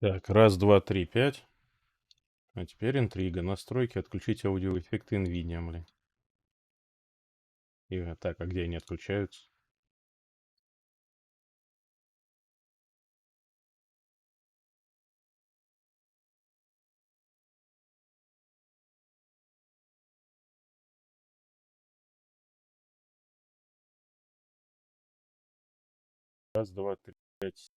Так, раз, два, три, пять. А теперь интрига. Настройки. Отключить аудиоэффекты NVIDIA, блин. Так, а где они отключаются? Раз, два, три, пять.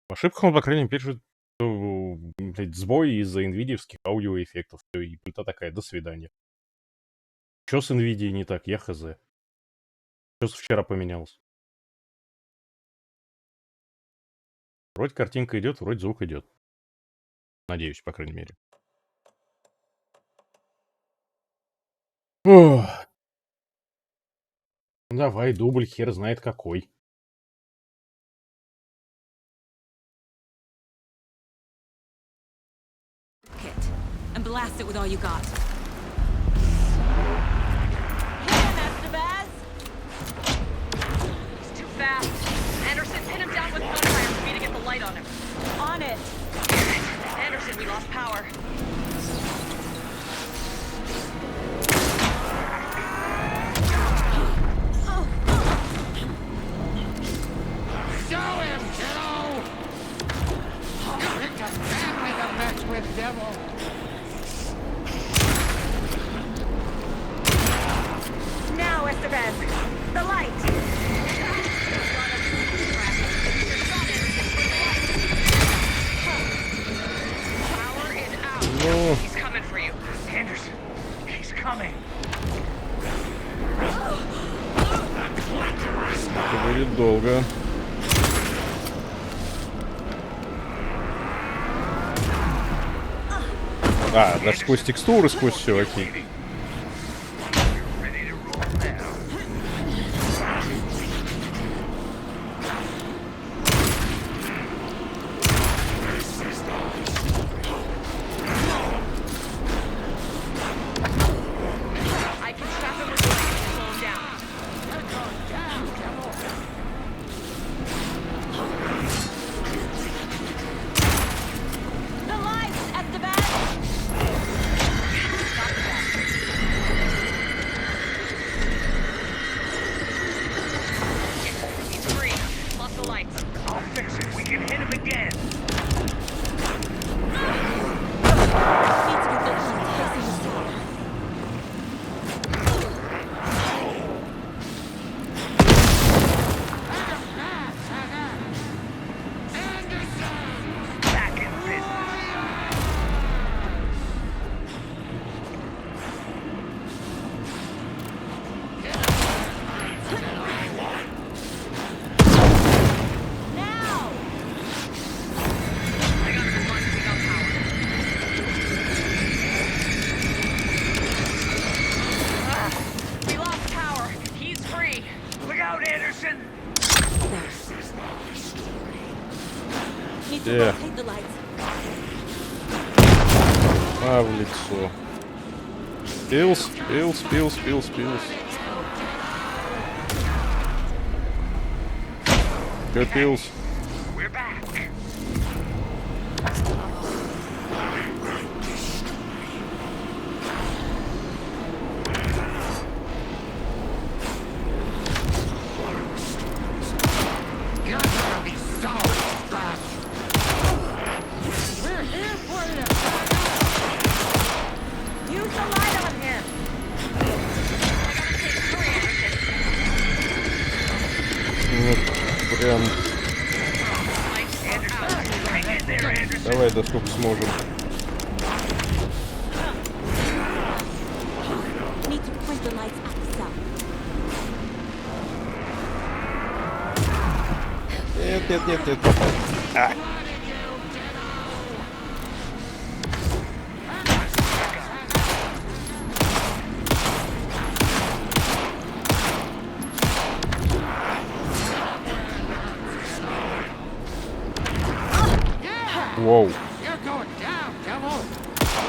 В ошибках он, по крайней мере, пишет, блядь, сбой из-за NVIDIA-вских аудиоэффектов. Всё, и пульта такая, до свидания. Чё с NVIDIA не так? Я хз. Чё с вчера поменялось? Вроде картинка идет, вроде звук идет. Надеюсь, по крайней мере. Ох. Давай, дубль, хер знает какой. Hit and blast it with all you got. He's too fast. Anderson, pin him down with gunfire for me to get the light on him. On it. Anderson, we lost power. Show him, kiddo! You picked a family to mess with, devil! Now, Estevez, the light. Power is out. Ну, He's coming for you. Anderson, he's coming! это будет долго. А, даже сквозь текстуры, сквозь все, окей. Ready to roll now. I can trap him with the light and slow him down. You're going down, devil! The lights, Esteban! He's free. Lost the lights. I'll fix it. We can hit him again. Need to get the lights facing the store. Back in business. Now! I got him as long as we got power. We lost power. He's free. Look out, Anderson! Need to Yeah. locate the lights. А, в лицо. Пилс, пилс, пилс, пилс, пилс. Чё пилс? We're back! You're gonna be so fast! We're here for you! Use the light on him. Ну, прям. Hang in there, Anderson! Давай, да сколько сможем. Need to point the lights at the south. Нет, нет, нет, нет. А. Воу. You're going down, devil!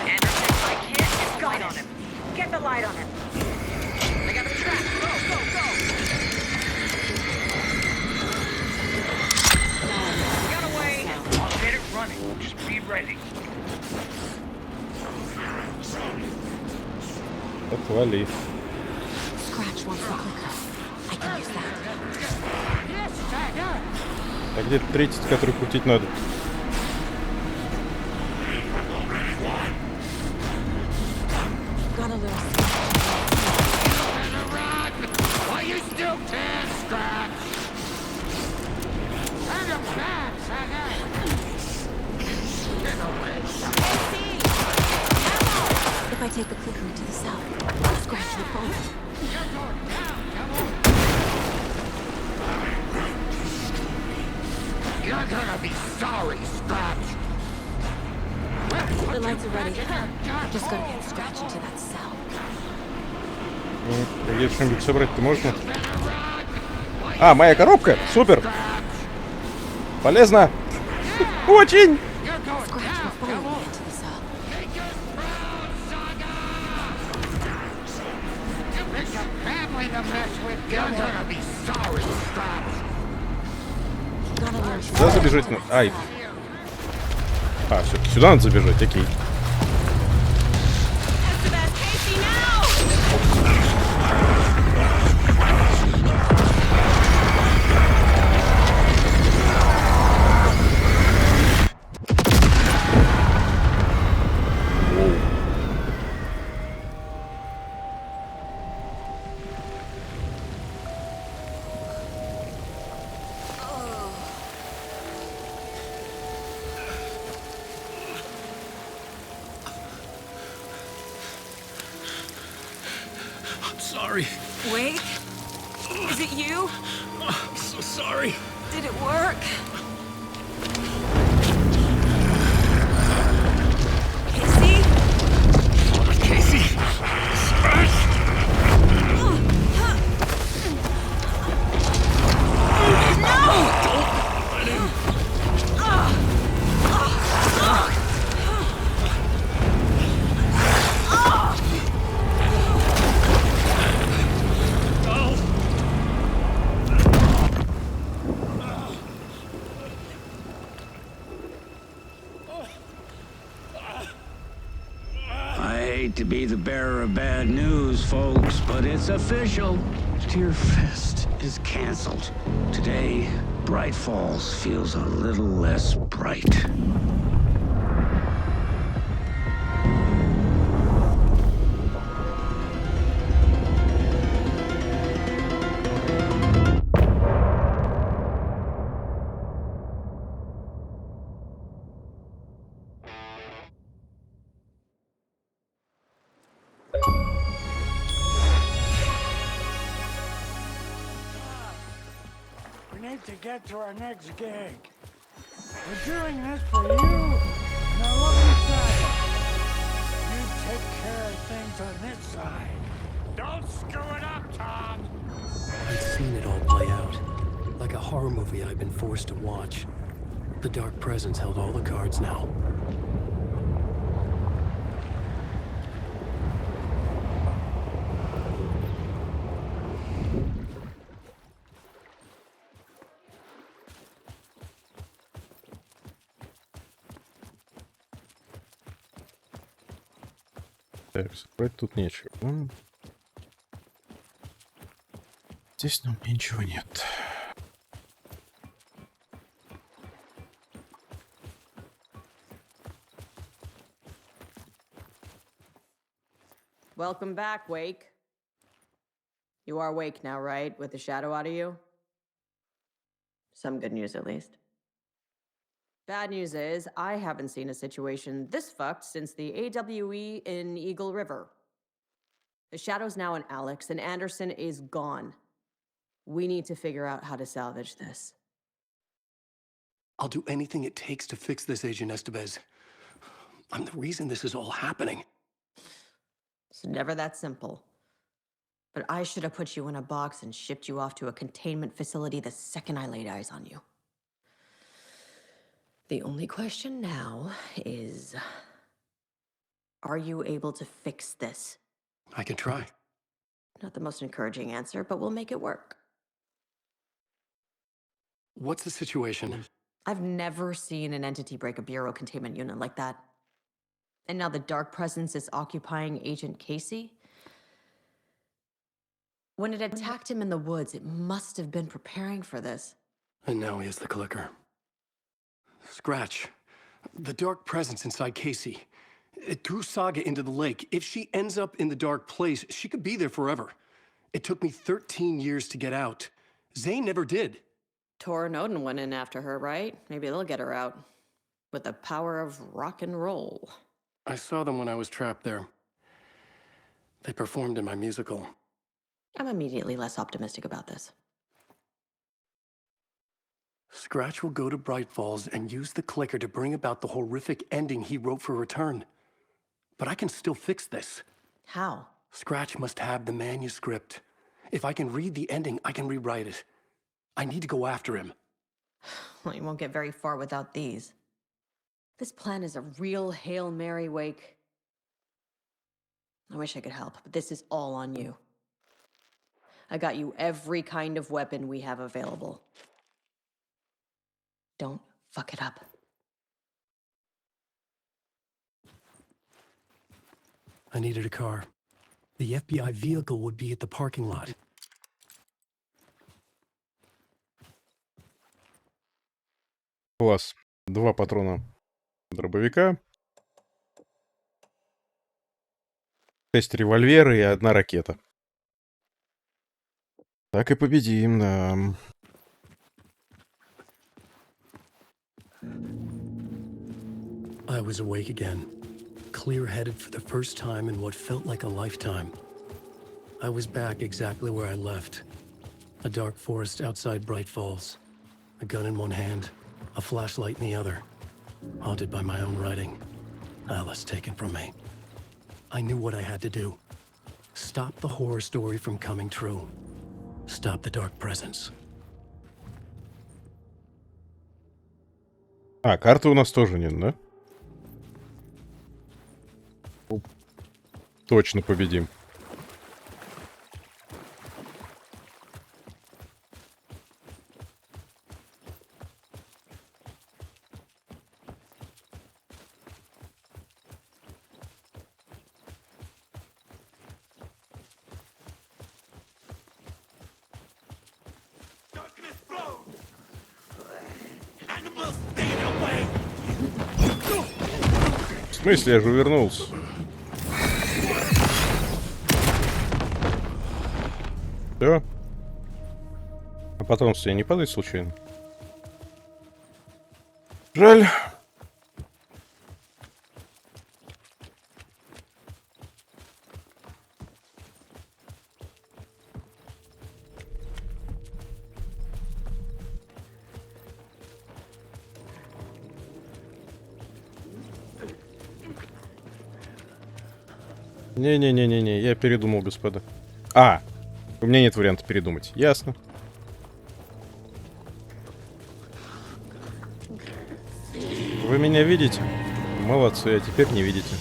Anderson, I can't get the light on him. Get the light on him. I got the trap. Go, go, go. Got away. I'll get it running. Just be ready. Отвали. Scratch wants the clicker. I can use that. Yes, Tiger. А где третий, который крутить надо? Got a little. Better run. While you still can, Scratch. Turn him back, Tiger. Get away. If I take the clicker into the cell, Scratch will fall. You're going down, Devil. You're gonna be sorry, Scratch. The lights are ready. Just gotta get Scratch into that cell. Где что-нибудь собрать-то можно? А, моя коробка! Супер! Полезно! Очень! You're going Scratch will down, follow Devil. me into the cell. Make us proud, Saga! You picked a family to mess with, You're gonna be sorry, Scratch. Gotta learn Сюда забежать надо. Ай. А, все-таки сюда надо забежать, окей. Estevez, Casey, now! Sorry. Wake? Is it you? I'm so sorry. Did it work? Casey? Casey. Scratch. I hate to be the bearer of bad news, folks, but it's official. Tear Fest is canceled. Today, Bright Falls feels a little less bright. We need to get to our next gig. We're doing this for you. Now look inside. You take care of things on this side. Don't screw it up, Tom. I've seen it all play out. Like a horror movie I've been forced to watch. The Dark Presence held all the cards now. Так, закрыть тут нечего. Здесь у меня ничего нет. Welcome back, Wake. You are Wake now, right? With the shadow out of you? Some good news, at least. Bad news is, I haven't seen a situation this fucked since the AWE in Eagle River. The shadow's now in Alex, and Anderson is gone. We need to figure out how to salvage this. I'll do anything it takes to fix this, Agent Estevez. I'm the reason this is all happening. It's never that simple. But I should have put you in a box and shipped you off to a containment facility the second I laid eyes on you. The only question now is, are you able to fix this? I can try. Not the most encouraging answer, but we'll make it work. What's the situation? I've never seen an entity break a bureau containment unit like that. And now the dark presence is occupying Agent Casey? When it attacked him in the woods, it must have been preparing for this. And now he has the clicker. Scratch. The dark presence inside Casey. It threw Saga into the lake. If she ends up in the dark place, she could be there forever. It took me 13 years to get out. Zane never did. Tor and Odin went in after her, right? Maybe they'll get her out. With the power of rock and roll. I saw them when I was trapped there. They performed in my musical. I'm immediately less optimistic about this. Scratch will go to Bright Falls and use the clicker to bring about the horrific ending he wrote for Return. But I can still fix this. How? Scratch must have the manuscript. If I can read the ending, I can rewrite it. I need to go after him. Well, you won't get very far without these. This plan is a real Hail Mary, Wake. I wish I could help, but this is all on you. I got you every kind of weapon we have available. Don't fuck it up. I needed a car. The FBI vehicle would be at the parking lot. Класс. 2 патрона дробовика. 6 револьвера и 1 ракета. Так и победим, да. I was awake again, clear-headed for the first time in what felt like a lifetime. I was back exactly where I left. A dark forest outside Bright Falls. A gun in one hand, a flashlight in the other. Haunted by my own writing. Alice taken from me. I knew what I had to do. Stop the horror story from coming true. Stop the dark presence. А, карты у нас тоже нет, да? Точно победим. В смысле, я же вернулся. Все. А потом с тебя не падает случайно? Жаль. Не-не-не-не-не, я передумал, господа. А, у меня нет варианта передумать. Ясно. Вы меня видите? Молодцы, а теперь не видите.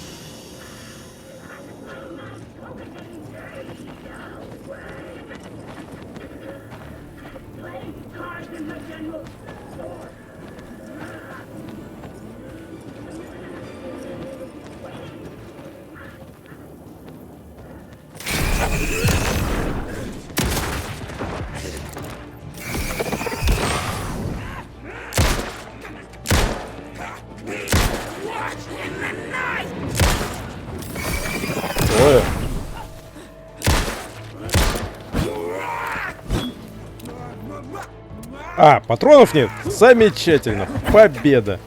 Ой. А, патронов нет? Замечательно. Победа.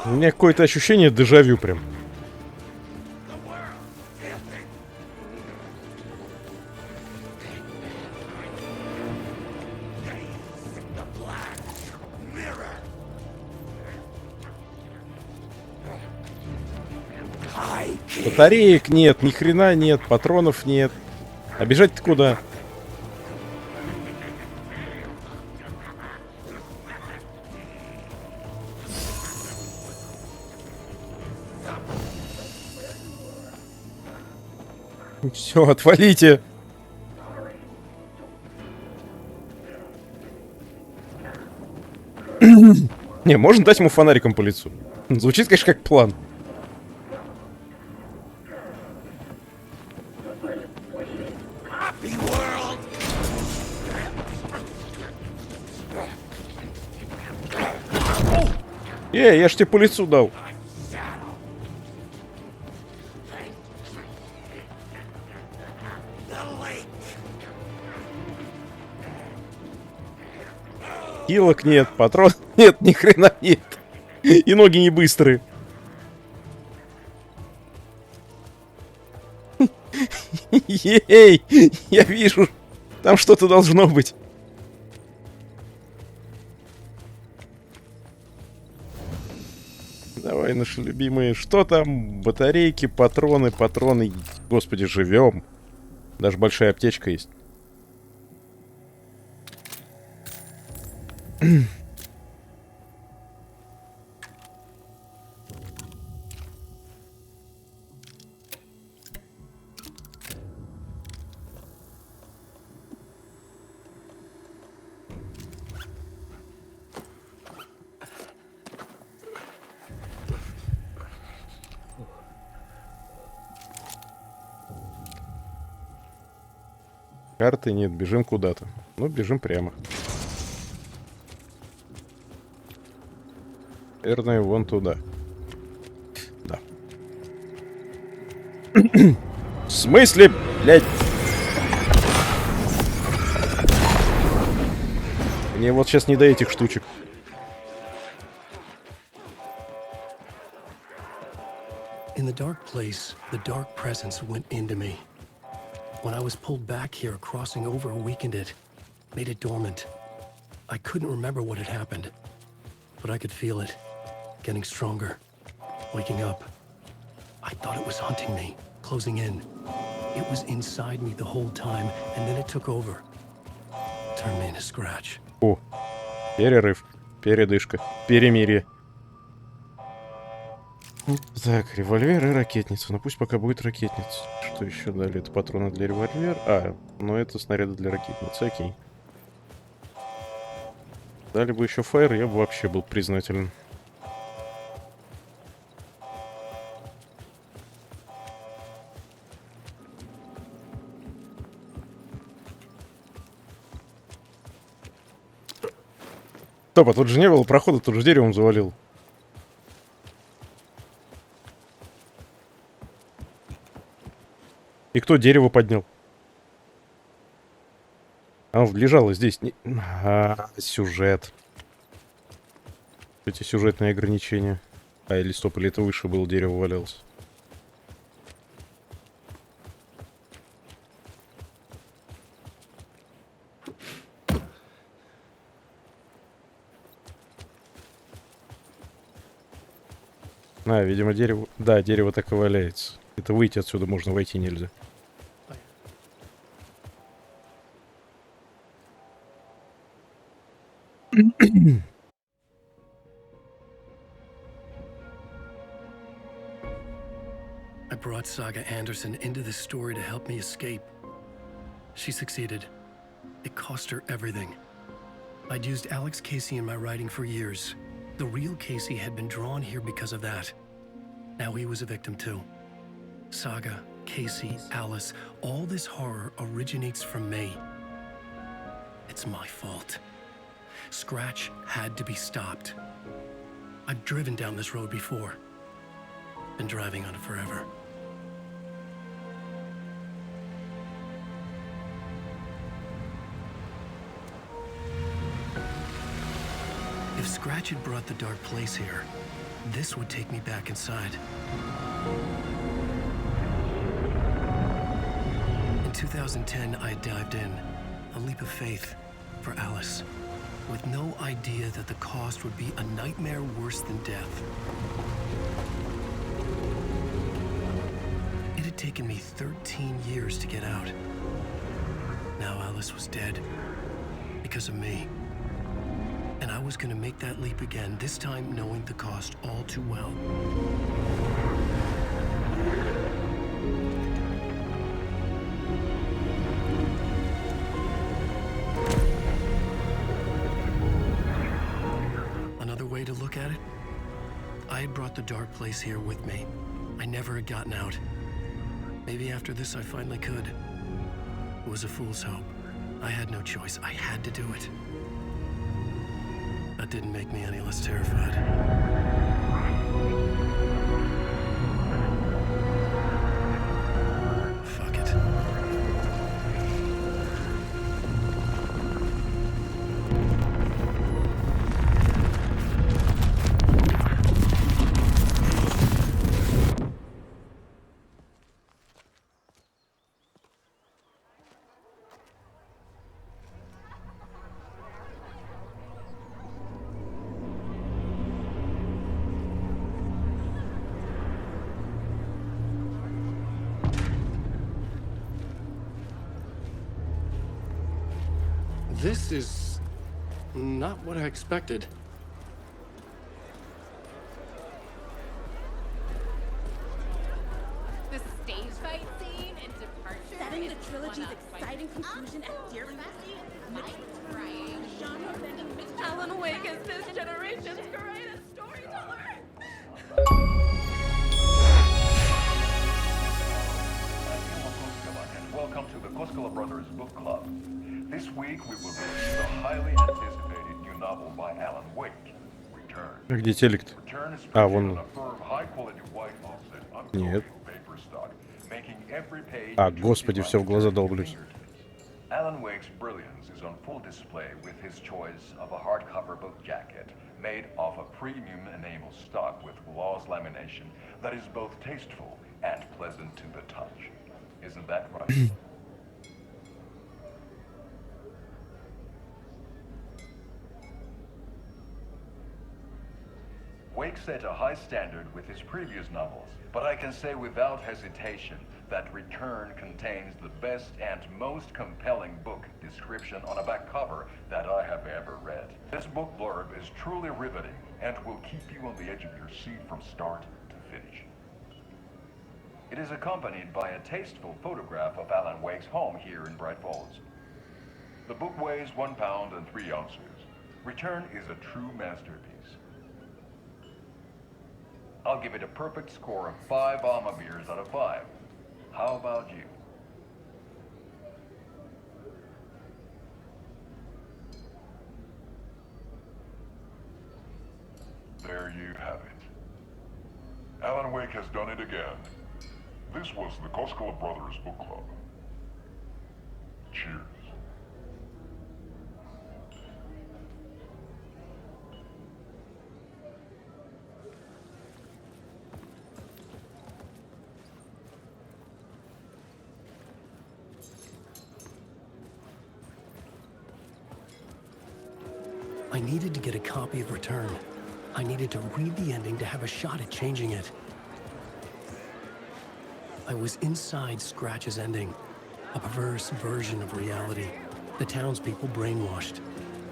У меня какое-то ощущение дежавю прям. Батареек нет, ни хрена нет, патронов нет. А бежать-то куда? Все, отвалите. Не, можно дать ему фонариком по лицу. Звучит, конечно, как план. Я ж тебе по лицу дал. Хилок нет, патрон нет, ни хрена нет. И ноги не быстрые. Ей, я вижу, там что-то должно быть. Давай, наши любимые, что там? Батарейки, патроны, патроны. Господи, живем. Даже большая аптечка есть. Карты нет, бежим куда-то. Ну, бежим прямо. Наверное, вон туда. Да. В смысле, блядь? Мне вот сейчас не до этих штучек. In the dark place, the dark presence went into me. When I was pulled back here, crossing over weakened it, made it dormant. I couldn't remember what had happened, but I could feel it, getting stronger, waking up. I thought it was hunting me, closing in. It was inside me the whole time, and then it took over. Turned me into Scratch. О, перерыв, передышка, перемирие. Так, револьвер и ракетница. Ну пусть пока будет ракетница. Что еще дали? Это патроны для револьвера. А, ну это снаряды для ракетницы. Окей. Дали бы еще фаер, я бы вообще был признателен. Стоп, а тут же не было прохода, тут же деревом завалил. И кто дерево поднял? Оно лежало здесь. Сюжет. Эти сюжетные ограничения. А, или стоп, или это выше было, дерево валялось. А, видимо, дерево... Да, дерево так и валяется. Это выйти отсюда можно, войти нельзя. I brought Saga Anderson into this story to help me escape. She succeeded. It cost her everything. I'd used Alex Casey in my writing for years. The real Casey had been drawn here because of that. Now he was a victim too. Saga, Casey, Alice, all this horror originates from me. It's my fault. Scratch had to be stopped. I've driven down this road before. Been driving on it forever. If Scratch had brought the dark place here, this would take me back inside. In 2010, I dived in, a leap of faith, for Alice, with no idea that the cost would be a nightmare worse than death. It had taken me 13 years to get out. Now Alice was dead, because of me. And I was gonna make that leap again, this time knowing the cost all too well. look at it, I had brought the dark place here with me. I never had gotten out. Maybe after this I finally could. It was a fool's hope. I had no choice. I had to do it. That didn't make me any less terrified. Fuck it. This is not what I expected. The stage fight scene and departure Setting is the trilogy's one of my exciting conclusion at Deer Fest. crying. Genre-bending Alan Wake is this generation's greatest storyteller. And welcome to the Koskela Brothers Book Club. This week we will review the highly anticipated new novel by Alan Wake, Return. Где телек-то? Return is А, printed вон. on a firm, high-quality white offset Нет. uncoated paper stock, making every page А, a господи, juicy всё в глаза bite to долблюсь. your fingertips. Alan Wake's brilliance is on full display with his choice of a hardcover book jacket made of a premium enamel stock with gloss lamination that is both tasteful and pleasant to the touch. Isn't that right? Wake set a high standard with his previous novels, but I can say without hesitation that Return contains the best and most compelling book description on a back cover that I have ever read. This book blurb is truly riveting and will keep you on the edge of your seat from start to finish. It is accompanied by a tasteful photograph of Alan Wake's home here in Bright Falls. The book weighs 1 pound and 3 ounces. Return is a true masterpiece. I'll give it a perfect score of 5 Alma beers out of 5. How about you? There you have it. Alan Wake has done it again. This was the Koskela Brothers Book Club. Cheers. I needed to get a copy of Return. I needed to read the ending to have a shot at changing it. I was inside Scratch's ending, a perverse version of reality. The townspeople brainwashed.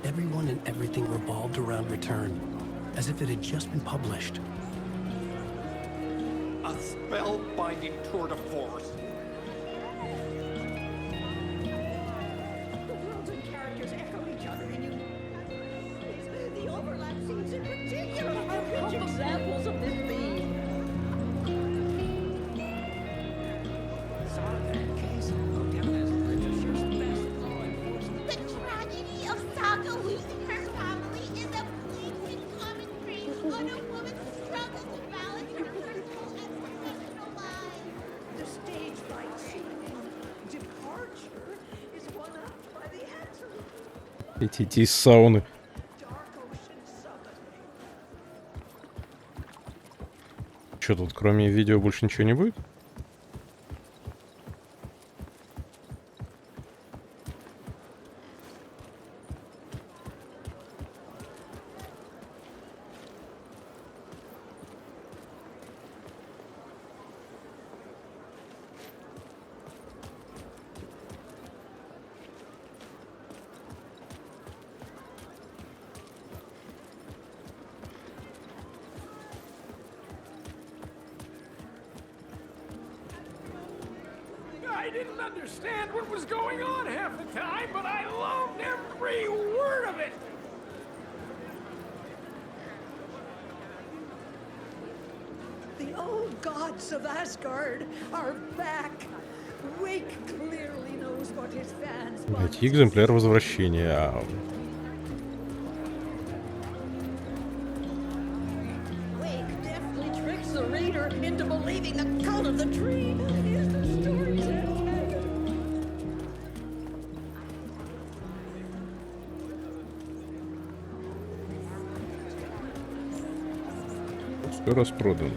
Everyone and everything revolved around Return, as if it had just been published. A spellbinding tour de force. The worlds and characters echo each other in you. The overlap scenes in particular are rich examples of this theme. The tragedy of Saga losing her family is a blatant commentary on a woman's struggle to balance her personal and professional lives. The stage fight scene in Departure is one up by the excellent Идти из сауны. Dark Ocean Summit. Что тут, кроме видео, больше ничего не будет? I didn't understand what was going on half the time, but I loved every word of it. The old gods of Asgard are back. Wake clearly knows what his fans want. Найти экземпляр возвращения. Wake deftly tricks the reader into believing the cult of the tree is the story's antagonist. Все распродано.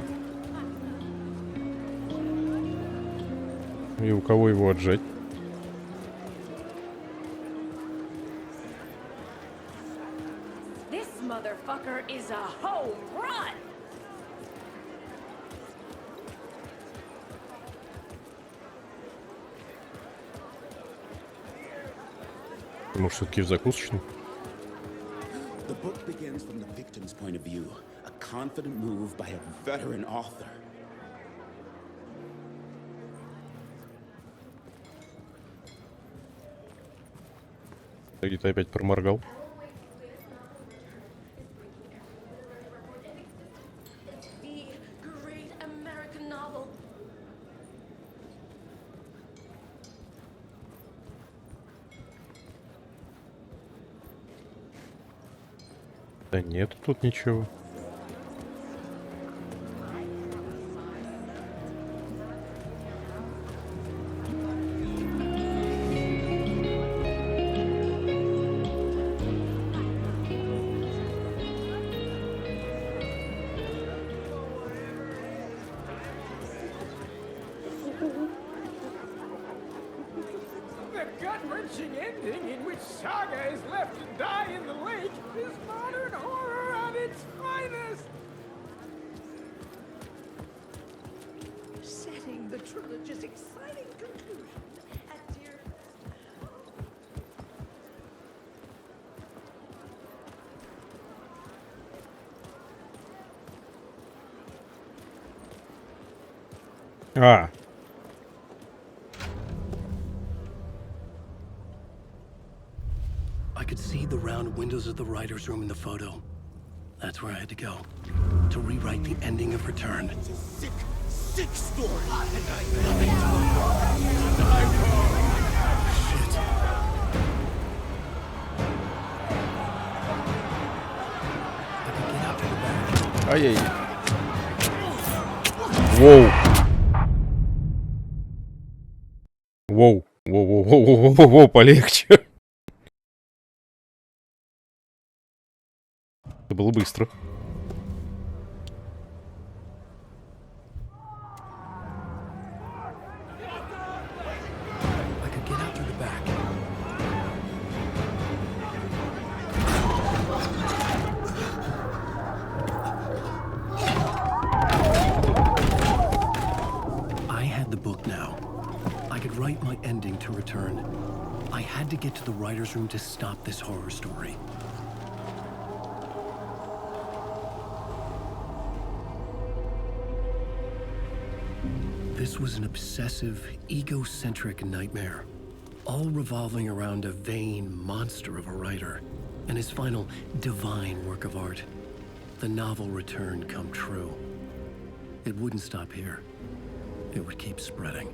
И у кого его отжать? This motherfucker is a home run! Может, все-таки в закусочную? The book begins from the victim's point of view, a confident move by a veteran author. Где-то опять проморгал. The great American novel. Да нет тут ничего. The gut-wrenching ending in which Saga is left to die in the lake is modern horror at its finest! Setting the trilogy's exciting conclusion at Deer А. I could see the round windows of the writer's room in the photo. That's where I had to go. To rewrite the ending of Return. It's a sick, sick story. Ай-яй. Воу. Воу. Воу, полегче. Это было быстро. I could get out through the back. I had the book now. I could write my ending to Return. I had to get to the writer's room to stop this horror story. This was an obsessive, egocentric nightmare, all revolving around a vain monster of a writer and his final divine work of art, the novel Return come true. It wouldn't stop here. It would keep spreading.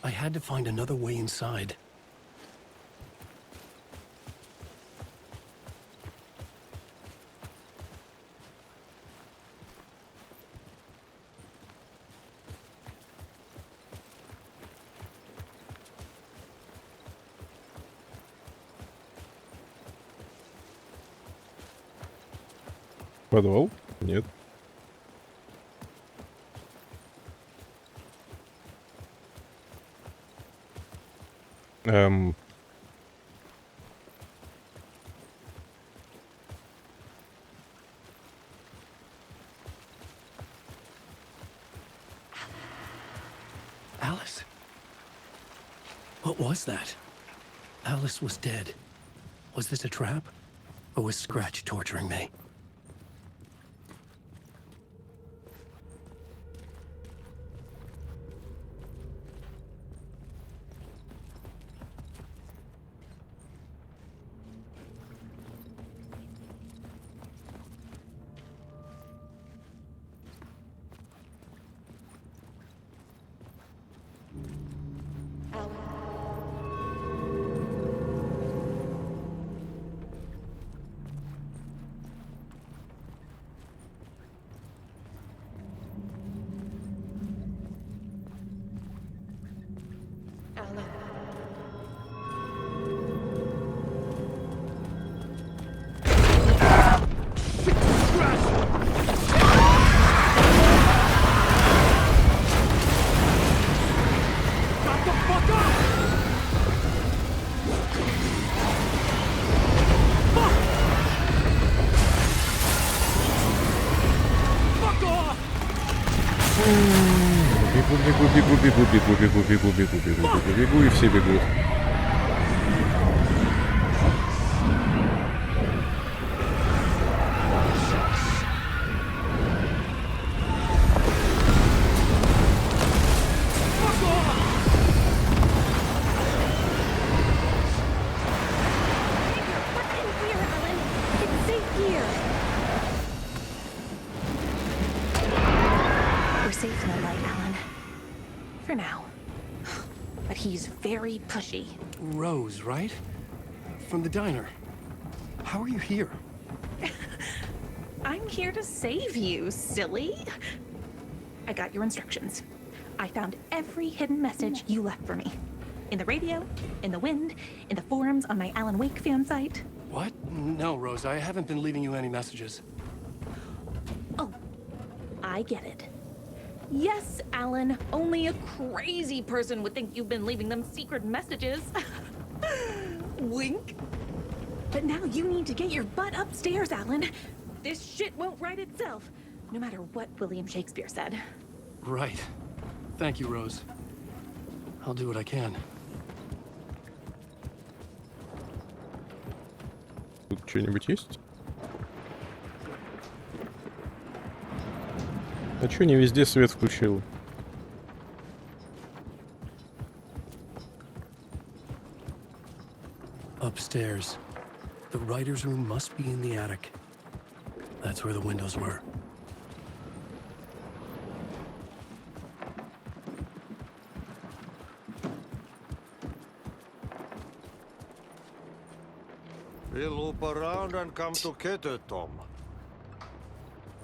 I had to find another way inside. Подвал? Нет. What was that? Alice was dead. Was this a trap? Or was Scratch torturing me? Бегу, и все бегут. We're safe in the light, Alan. For now. But he's very pushy. Rose, right? From the diner. How are you here? I'm here to save you, silly. I got your instructions. I found every hidden message you left for me. In the radio, in the wind, in the forums on my Alan Wake fan site. What? No, Rose, I haven't been leaving you any messages. Oh, I get it. Yes, Alan, only a crazy person would think you've been leaving them secret messages. Wink. But now you need to get your butt upstairs, Alan. This shit won't right itself, no matter what William Shakespeare said. Right. Thank you, Rose. I'll do what I can. Тут что-нибудь есть? А чё не везде свет включил? Upstairs. The writer's room must be in the attic. That's where the windows were. We'll loop around and come together, Tom.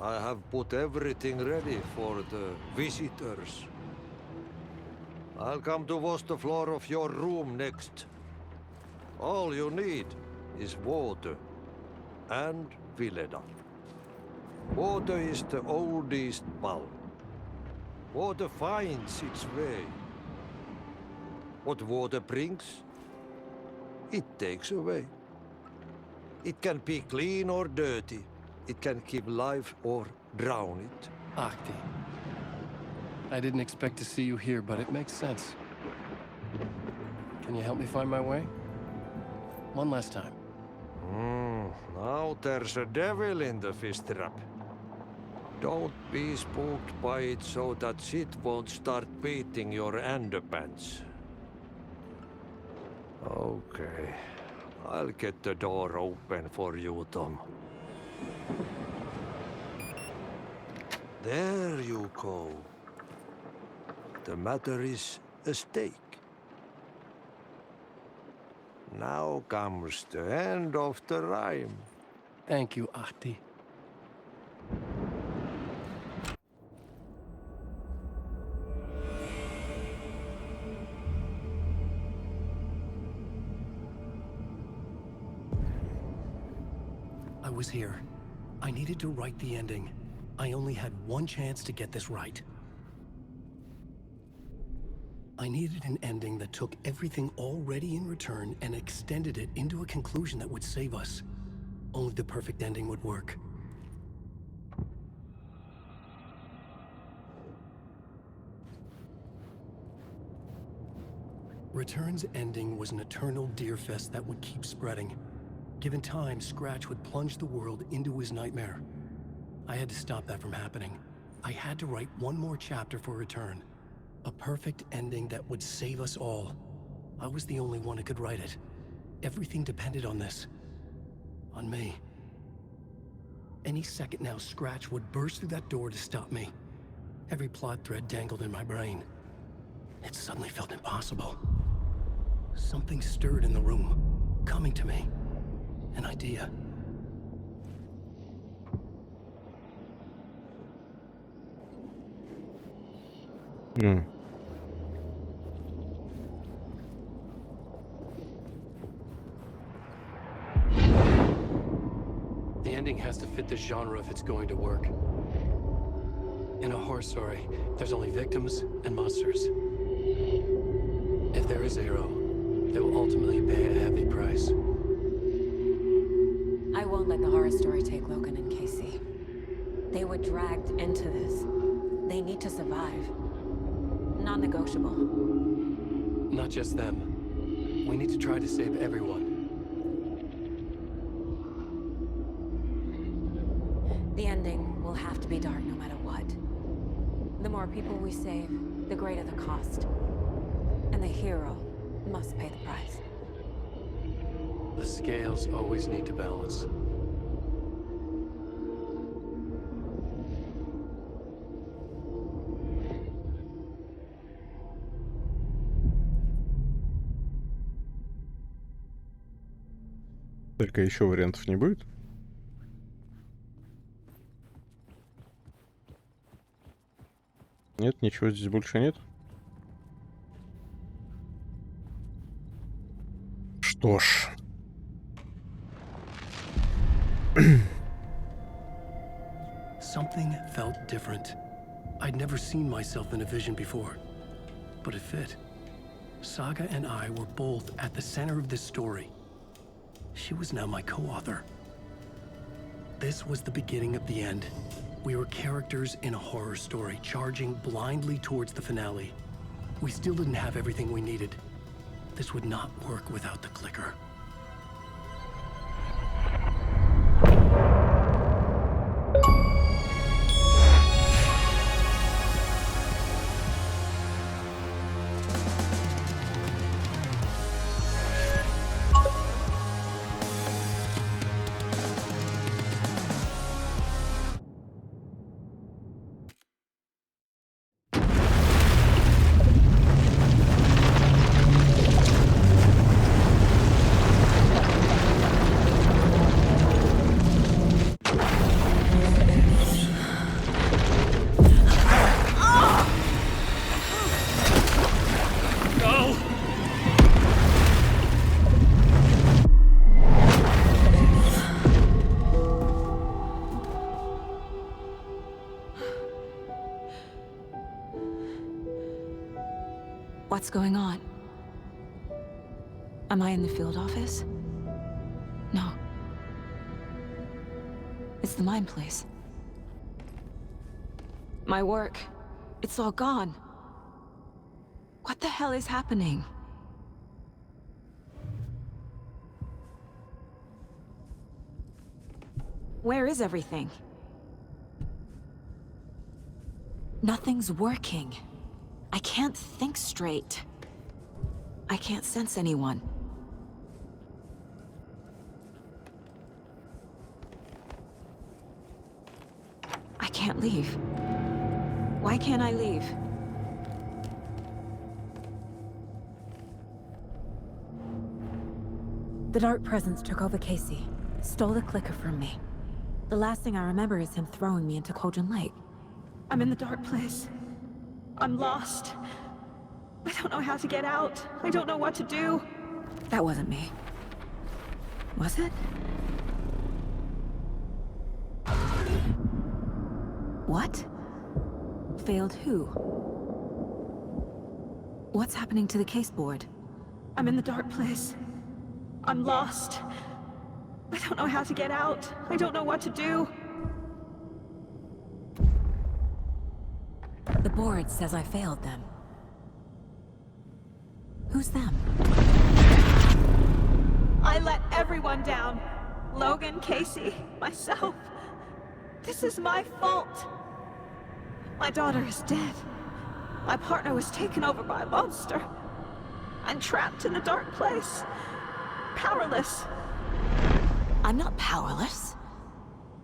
I have put everything ready for the visitors. I'll come to wash the floor of your room next. All you need is water and Vileda. Water is the oldest bulb. Water finds its way. What water brings, it takes away. It can be clean or dirty. It can keep life or drown it. Ahti. I didn't expect to see you here, but it makes sense. Can you help me find my way? One last time. Now there's a devil in the fish trap. Don't be spooked by it so that shit won't start beating your underpants. Okay. I'll get the door open for you, Tom. There you go. The matter is a stake. Now comes the end of the rhyme. Thank you, Ahti. I was here. I needed to write the ending. I only had one chance to get this right. I needed an ending that took everything already in return and extended it into a conclusion that would save us. Only the perfect ending would work. Return's ending was an eternal deerfest that would keep spreading. Given time, Scratch would plunge the world into his nightmare. I had to stop that from happening. I had to write one more chapter for Return. A perfect ending that would save us all. I was the only one who could write it. Everything depended on this. On me. Any second now, Scratch would burst through that door to stop me. Every plot thread dangled in my brain. It suddenly felt impossible. Something stirred in the room, coming to me. An idea. The ending has to fit the genre if it's going to work. In a horror story, there's only victims and monsters. If there is a hero, they will ultimately pay a heavy price. I won't let the horror story take Logan and Casey. They were dragged into this. They need to survive. Non-negotiable. Not just them. We need to try to save everyone. The ending will have to be dark no matter what. The more people we save, the greater the cost. And the hero must pay the price. The scales always need to balance. Только еще вариантов не будет? Нет, ничего здесь больше нет. Что ж. Something felt different. I'd never seen myself in a vision before, but it fit. Saga and I were both at the center of this story. She was now my co-author. This was the beginning of the end. We were characters in a horror story, charging blindly towards the finale. We still didn't have everything we needed. This would not work without the clicker. What's going on? Am I in the field office? No. It's the mine place. My work. It's all gone. What the hell is happening? Where is everything? Nothing's working. I can't think straight. I can't sense anyone. I can't leave. Why can't I leave? The Dark Presence took over Casey, stole the clicker from me. The last thing I remember is him throwing me into Cauldron Lake. I'm in the dark place. I'm lost. I don't know how to get out. I don't know what to do. That wasn't me. Was it? What? Failed who? What's happening to the case board? I'm in the dark place. I'm lost. I don't know how to get out. I don't know what to do. The board says I failed them. Who Who's them? I let everyone down. Logan, Casey, myself. This is my fault. My daughter is dead. My partner was taken over by a monster. I'm trapped in a dark place. Powerless. I'm not powerless.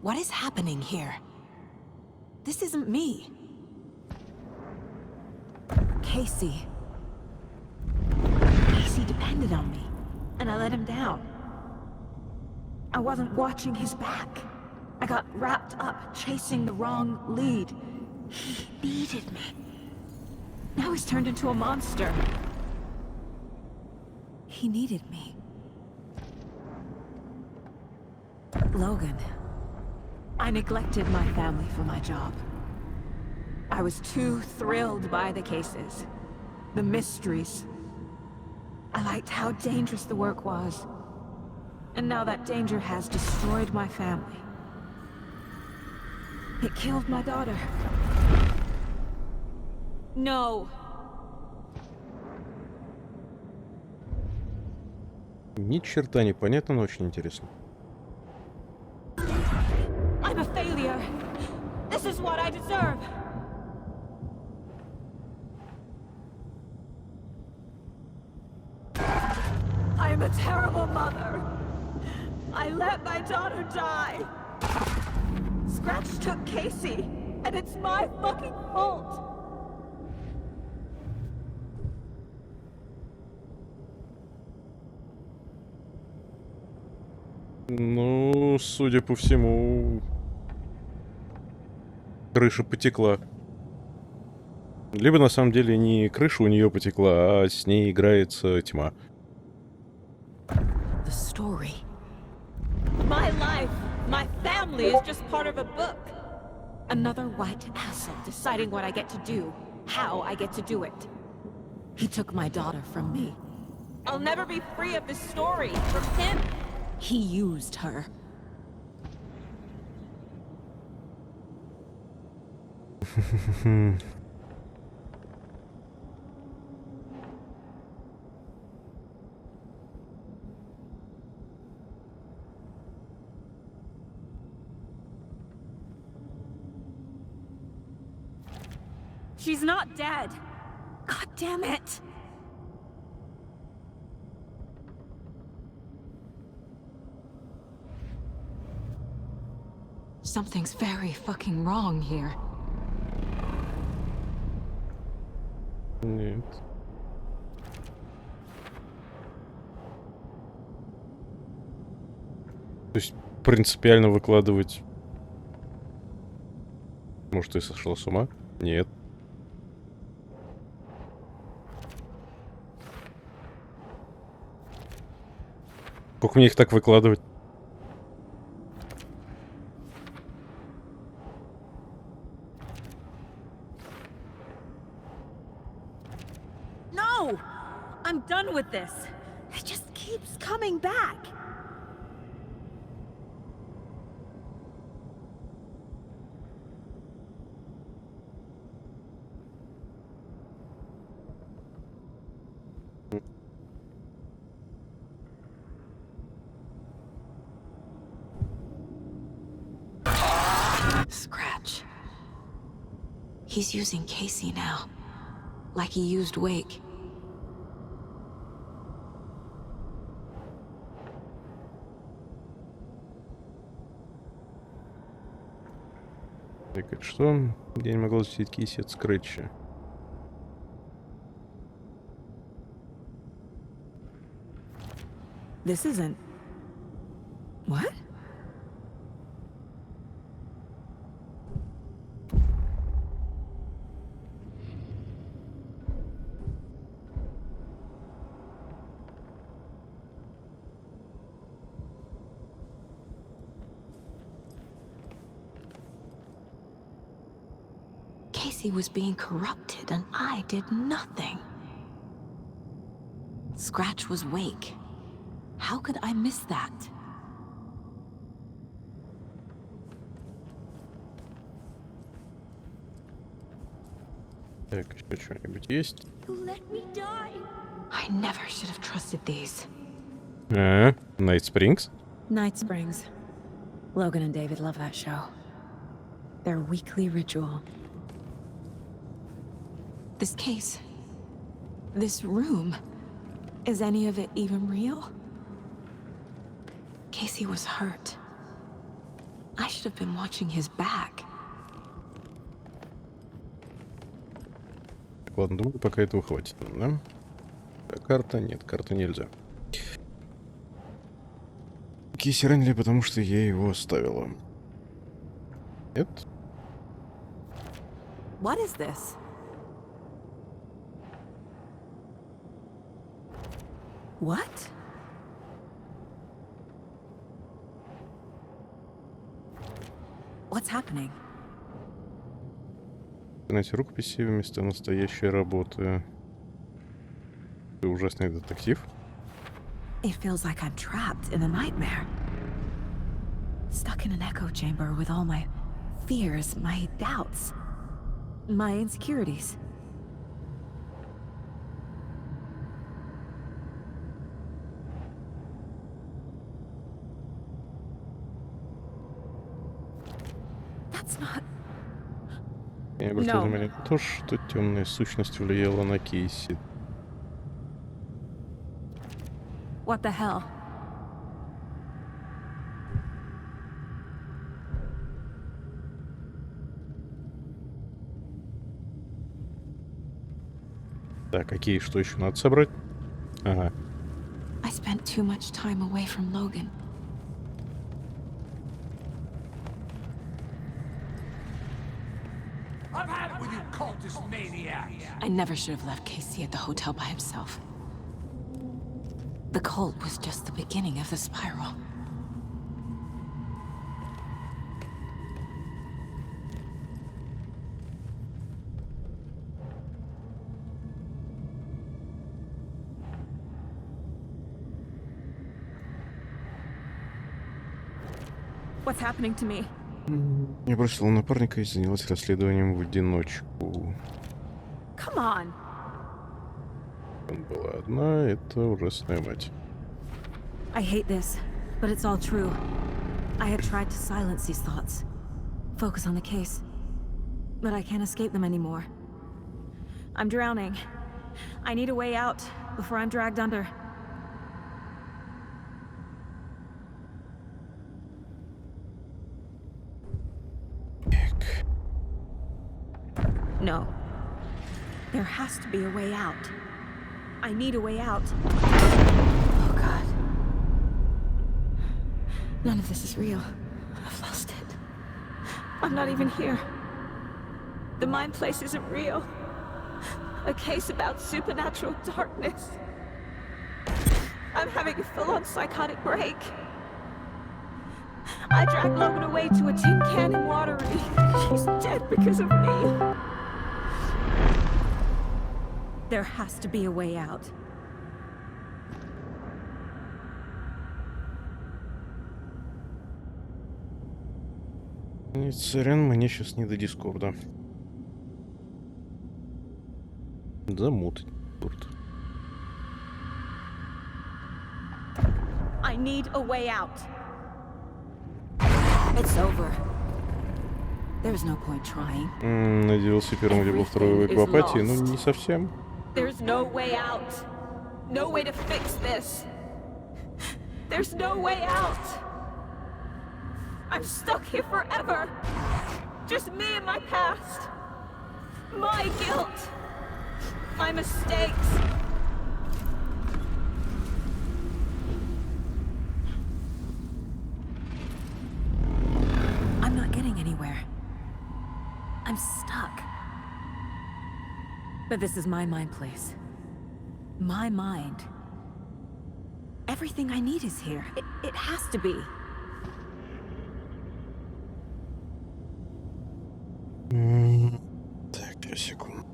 What is happening here? This isn't me. Casey. Casey depended on me, and I let him down. I wasn't watching his back. I got wrapped up chasing the wrong lead. He needed me. Now he's turned into a monster. He needed me. Logan. I neglected my family for my job. I was too thrilled by the cases, the mysteries. I liked how dangerous the work was. And now that danger has destroyed my family. It killed my daughter. No. Ни черта не понятно, но очень интересно. I'm a failure. This is what I deserve. I'm a terrible mother. I let my daughter die. Scratch took Casey, and it's my fucking fault. Ну, судя по всему, крыша потекла. Либо на самом деле не крыша у нее потекла, а с ней играется тьма. The story. My life, my family is just part of a book. Another white asshole deciding what I get to do, how I get to do it. He took my daughter from me. I'll never be free of this story from him. He used her. She's not dead. God damn it. Something's very fucking wrong here. Нет. То есть принципиально выкладывать... Может, ты сошла с ума? Нет. Как мне их так выкладывать? No! I'm done with this. It just keeps coming back. Scratch. He's using Casey now. Like he used Wake. Так, это что? Я не могла защитить Кейси от Скретча. This isn't... What? Casey was being corrupted and I did nothing. Scratch was Wake. How could I miss that? Так, еще что-нибудь есть? You let me die. I never should have trusted these. Night Springs? Night Springs. Logan and David love that show. Their weekly ritual. This case. This room. Is any of it even real? Casey was hurt. I should have been watching his back. Ладно, думаю, пока этого хватит, да? Карта? Нет, карта нельзя. Кейси ранили, потому что я его оставила. Нет? What is this? What? What's happening? Знаете, рукописи вместо настоящей работы. Ты ужасный детектив. It feels like I'm trapped in a nightmare. Stuck in an echo chamber with all my fears, my doubts, my insecurities. That's not... Я обратил внимание на то, что темная сущность влияла на Кейси. What the hell? Так, какие, что еще надо собрать? Ага. I spent too much time away from Logan. I've had it with you cultist maniacs. I never should have left Casey at the hotel by himself. The cult was just the beginning of the spiral. What's happening to me? Я бросила напарника и занялась расследованием в одиночку. Come on. Там была одна, это ужасная мать. I hate this, but it's all true. I had tried to silence these thoughts. Focus on the case. But I can't escape them anymore. I'm drowning. I need a way out before I'm dragged under. No. There has to be a way out. I need a way out. Oh, God. None of this is real. I've lost it. I'm not even here. The mind place isn't real. A case about supernatural darkness. I'm having a full-on psychotic break. I dragged Logan away to a tin can in Watery. She's dead because of me. There has to be a way out. Сорян, мне сейчас не до Дискорда. Замутить. I need a way out. It's over. There's no point trying. Надеялся первым либо второй в апатии, но не совсем. There's no way out. No way to fix this. There's no way out. I'm stuck here forever. Just me and my past. My guilt. My mistakes. I'm not getting anywhere. I'm stuck. But this is my mind place. My mind. Everything I need is here. It has to be. Так, секунду.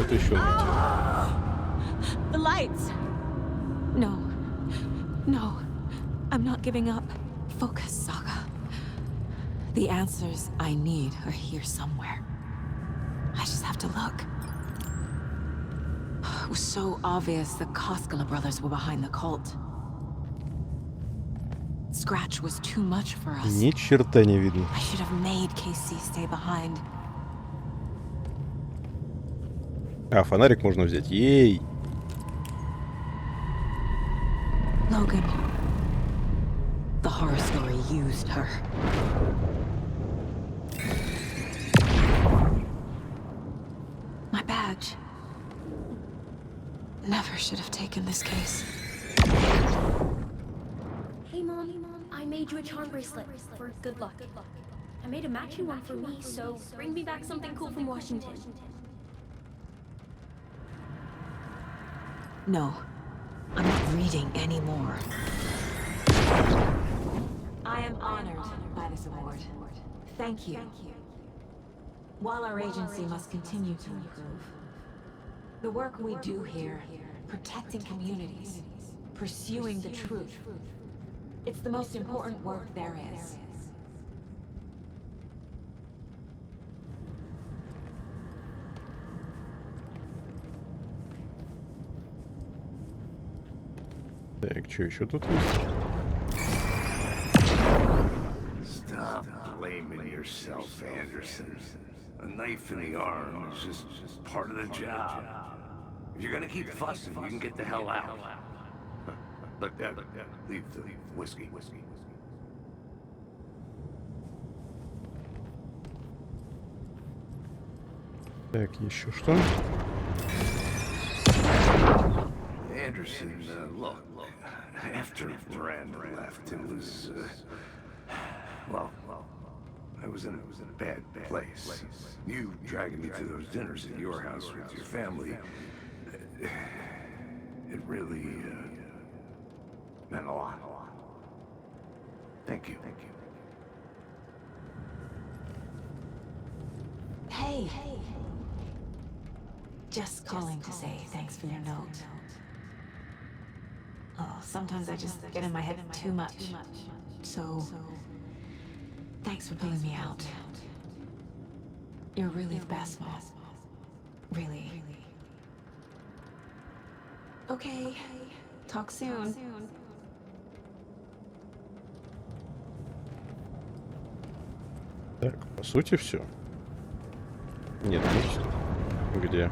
что-то еще найти. The lights! No. No. I'm not giving up. Focus, Saga. The answers I need are here somewhere. I just have to look. It was so obvious the Koskela brothers were behind the cult. Scratch was too much for us. Ни черта не видно. I should have made KC stay behind. А, фонарик можно взять. Ей! Logan. The horror story used her. My badge. Never should have taken this case. Hey, Mom. I made you a charm bracelet for good luck. I made a matching one for me, so bring me back something cool from Washington. No. I'm not reading anymore. I am honored by this award. Thank you. While our agency must continue to improve, the work we do here, protecting communities, pursuing the truth, it's the most important work there is. Так, что еще тут есть? Stop blaming yourself, Anderson. A knife in the arm is just part of the job. If you're gonna keep fussing, you can get the hell out. Look, leave the whiskey. Так, еще что? Anderson, look, after Miranda left, it was, well, I was in a bad place. You dragging me to those dinners at your house with your family, it really, meant a lot. Thank you. Hey. Just calling to say thanks for your note. Oh, sometimes I just get in my head too much. So, thanks for pulling me out. You're really the best, Mom. Really. Okay. Talk soon. Так, по сути, все. Нет, не все. Где?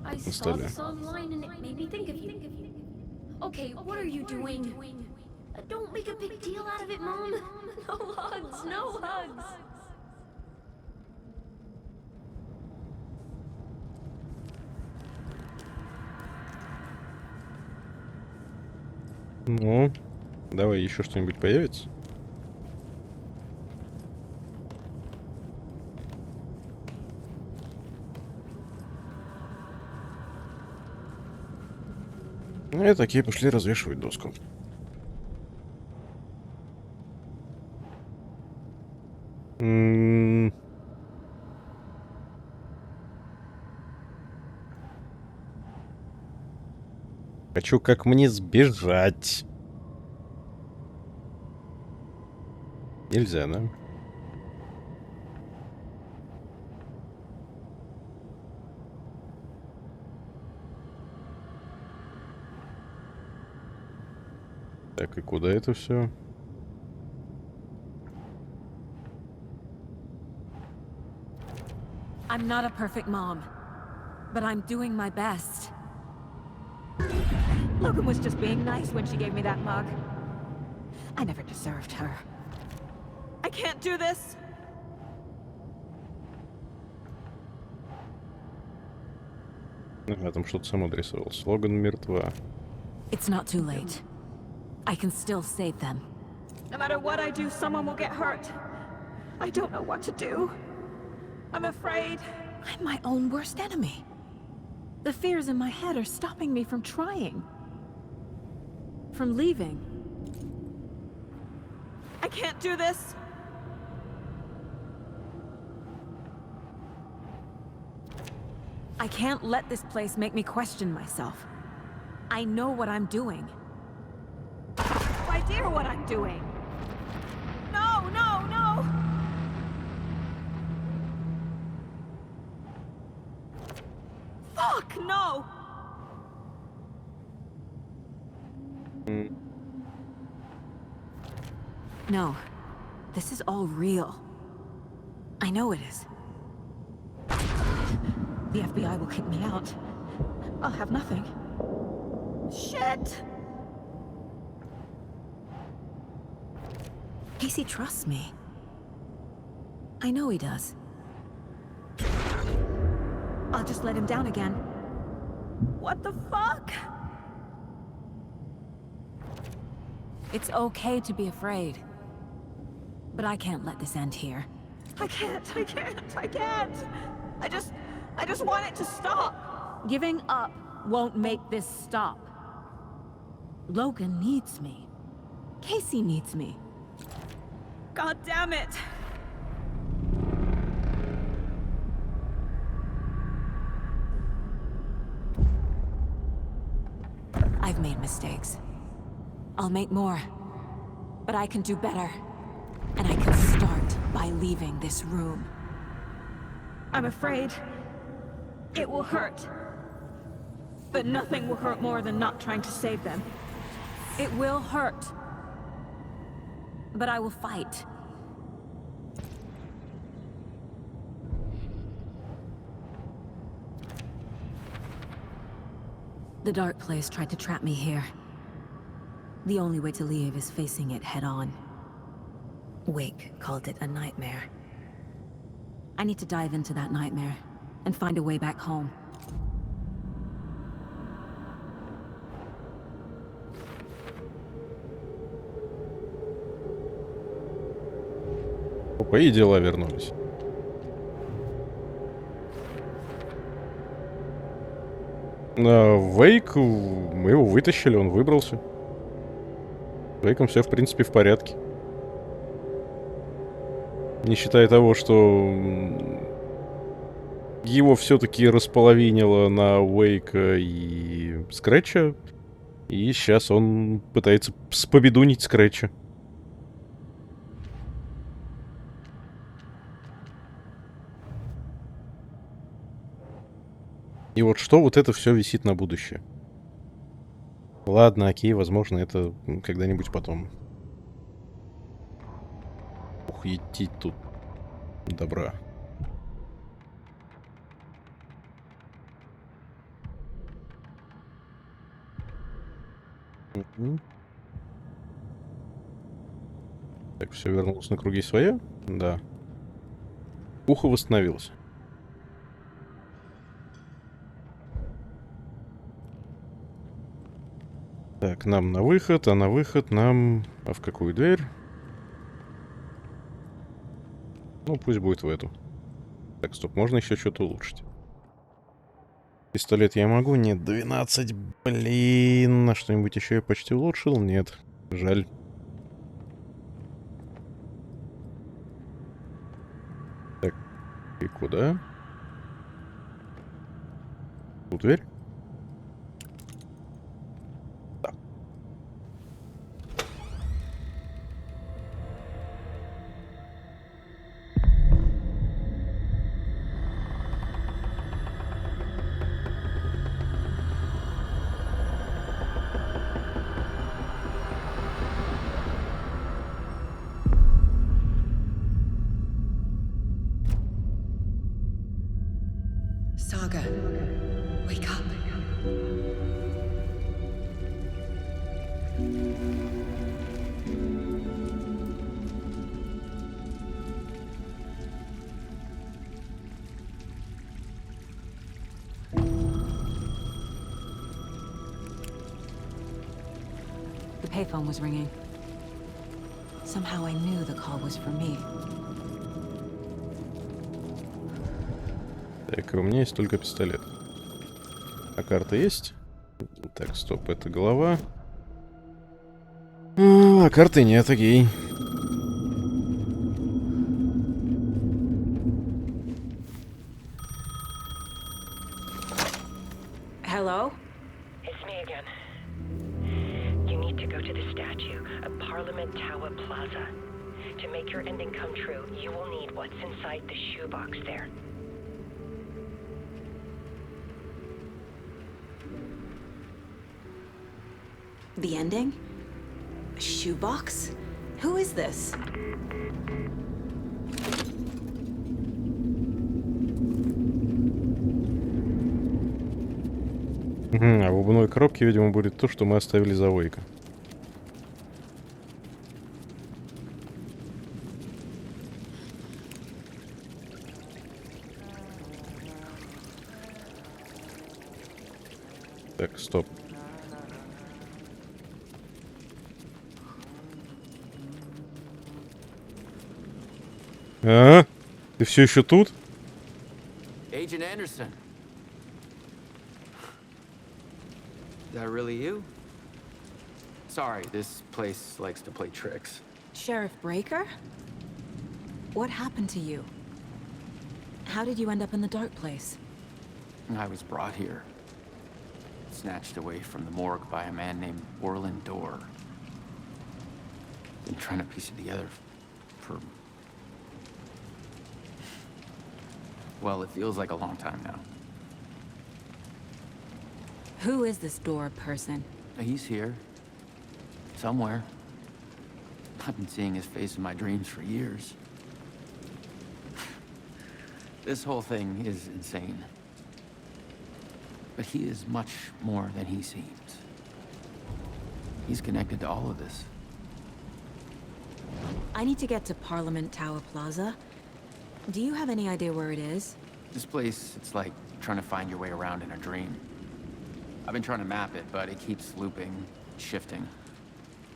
I saw this online and it made me think of you. Okay, what are you doing? Don't make a big deal out of it, Mom. No hugs, no hugs. Ну, давай еще что-нибудь появится. Ну и такие пошли развешивать доску. Хочу, как мне сбежать. Нельзя, да? Так, и куда это все? I'm not a perfect mom, but I'm doing my best. Logan was just being nice when she gave me that mug. I never deserved her. I can't do this! Ага, там что-то само дорисовалось. Логан мертва. It's not too late. I can still save them. No matter what I do, someone will get hurt. I don't know what to do. I'm afraid. I'm my own worst enemy. The fears in my head are stopping me from trying. From leaving. I can't do this. I can't let this place make me question myself. I know what I'm doing. No idea what I'm doing. No, no, no! Fuck, no! No. This is all real. I know it is. The FBI will kick me out. I'll have nothing. Shit! Casey trusts me. I know he does. I'll just let him down again. What the fuck? It's okay to be afraid. But I can't let this end here. I can't. I just want it to stop. Giving up won't make this stop. Logan needs me. Casey needs me. God damn it. I've made mistakes. I'll make more. But I can do better. And I can start by leaving this room. I'm afraid it will hurt. But nothing will hurt more than not trying to save them. It will hurt. But I will fight. The Dark Place tried to trap me here. The only way to leave is facing it head-on. Wake called it a nightmare. I need to dive into that nightmare and find a way back home. Опа, и дела вернулись. Вейк, мы его вытащили, он выбрался. С Вейком все, в принципе, в порядке. Не считая того, что его все-таки располовинило на Уэйка и Скретча. И сейчас он пытается спобедунить Скретча. И вот что вот это все висит на будущее. Ладно, окей, возможно, это когда-нибудь потом. Ух, идти тут добра. Так, все вернулось на круги своя? Да. Ухо восстановилось. Так, нам на выход, а на выход нам... А в какую дверь? Ну, пусть будет в эту. Так, стоп, можно еще что-то улучшить. Пистолет я могу? Нет, 12, блин. А что-нибудь еще я почти улучшил? Нет, жаль. Так, и куда? Тут дверь? Saga, wake up. The payphone was ringing. Somehow I knew the call was for me. Так, у меня есть только пистолет. А карта есть? Так, стоп, это голова. А карты нет, окей. Plaza. To make your ending come true, you will need what's inside the shoebox there. The ending? A shoebox? Who is this? А в обувной коробке, видимо, будет то, что мы оставили за Вейка. Так, стоп. А? Ты все еще тут? Agent Anderson. Is that really you? Sorry, this place likes to play tricks. Sheriff Breaker? What happened to you? How did you end up in the dark place? I was brought here. Snatched away from the morgue by a man named Orland Dorr. Been trying to piece it together for... well, it feels like a long time now. Who is this Dorr person? He's here. Somewhere. I've been seeing his face in my dreams for years. This whole thing is insane. But he is much more than he seems. He's connected to all of this. I need to get to Parliament Tower Plaza. Do you have any idea where it is? This place, it's like trying to find your way around in a dream. I've been trying to map it, but it keeps looping, shifting.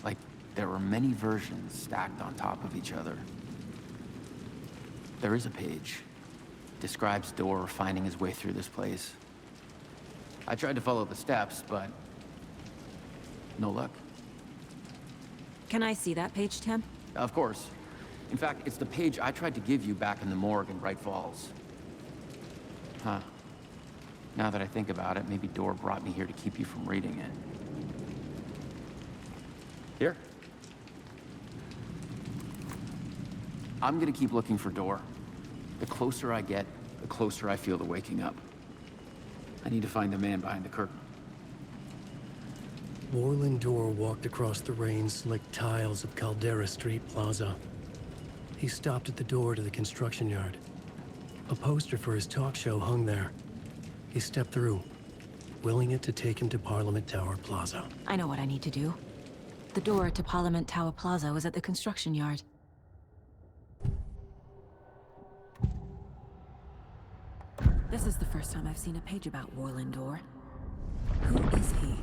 Like there are many versions stacked on top of each other. There is a page. Describes Dorr finding his way through this place. I tried to follow the steps, but no luck. Can I see that page, Tim? Of course. In fact, it's the page I tried to give you back in the morgue in Bright Falls. Huh. Now that I think about it, maybe Dorr brought me here to keep you from reading it. Here. I'm gonna keep looking for Dorr. The closer I get, the closer I feel to waking up. I need to find the man behind the curtain. Orland Dorr walked across the rain-slicked tiles of Caldera Street Plaza. He stopped at the door to the construction yard. A poster for his talk show hung there. He stepped through, willing it to take him to Parliament Tower Plaza. I know what I need to do. The door to Parliament Tower Plaza was at the construction yard. This is the first time I've seen a page about Orland Dorr. Who is he?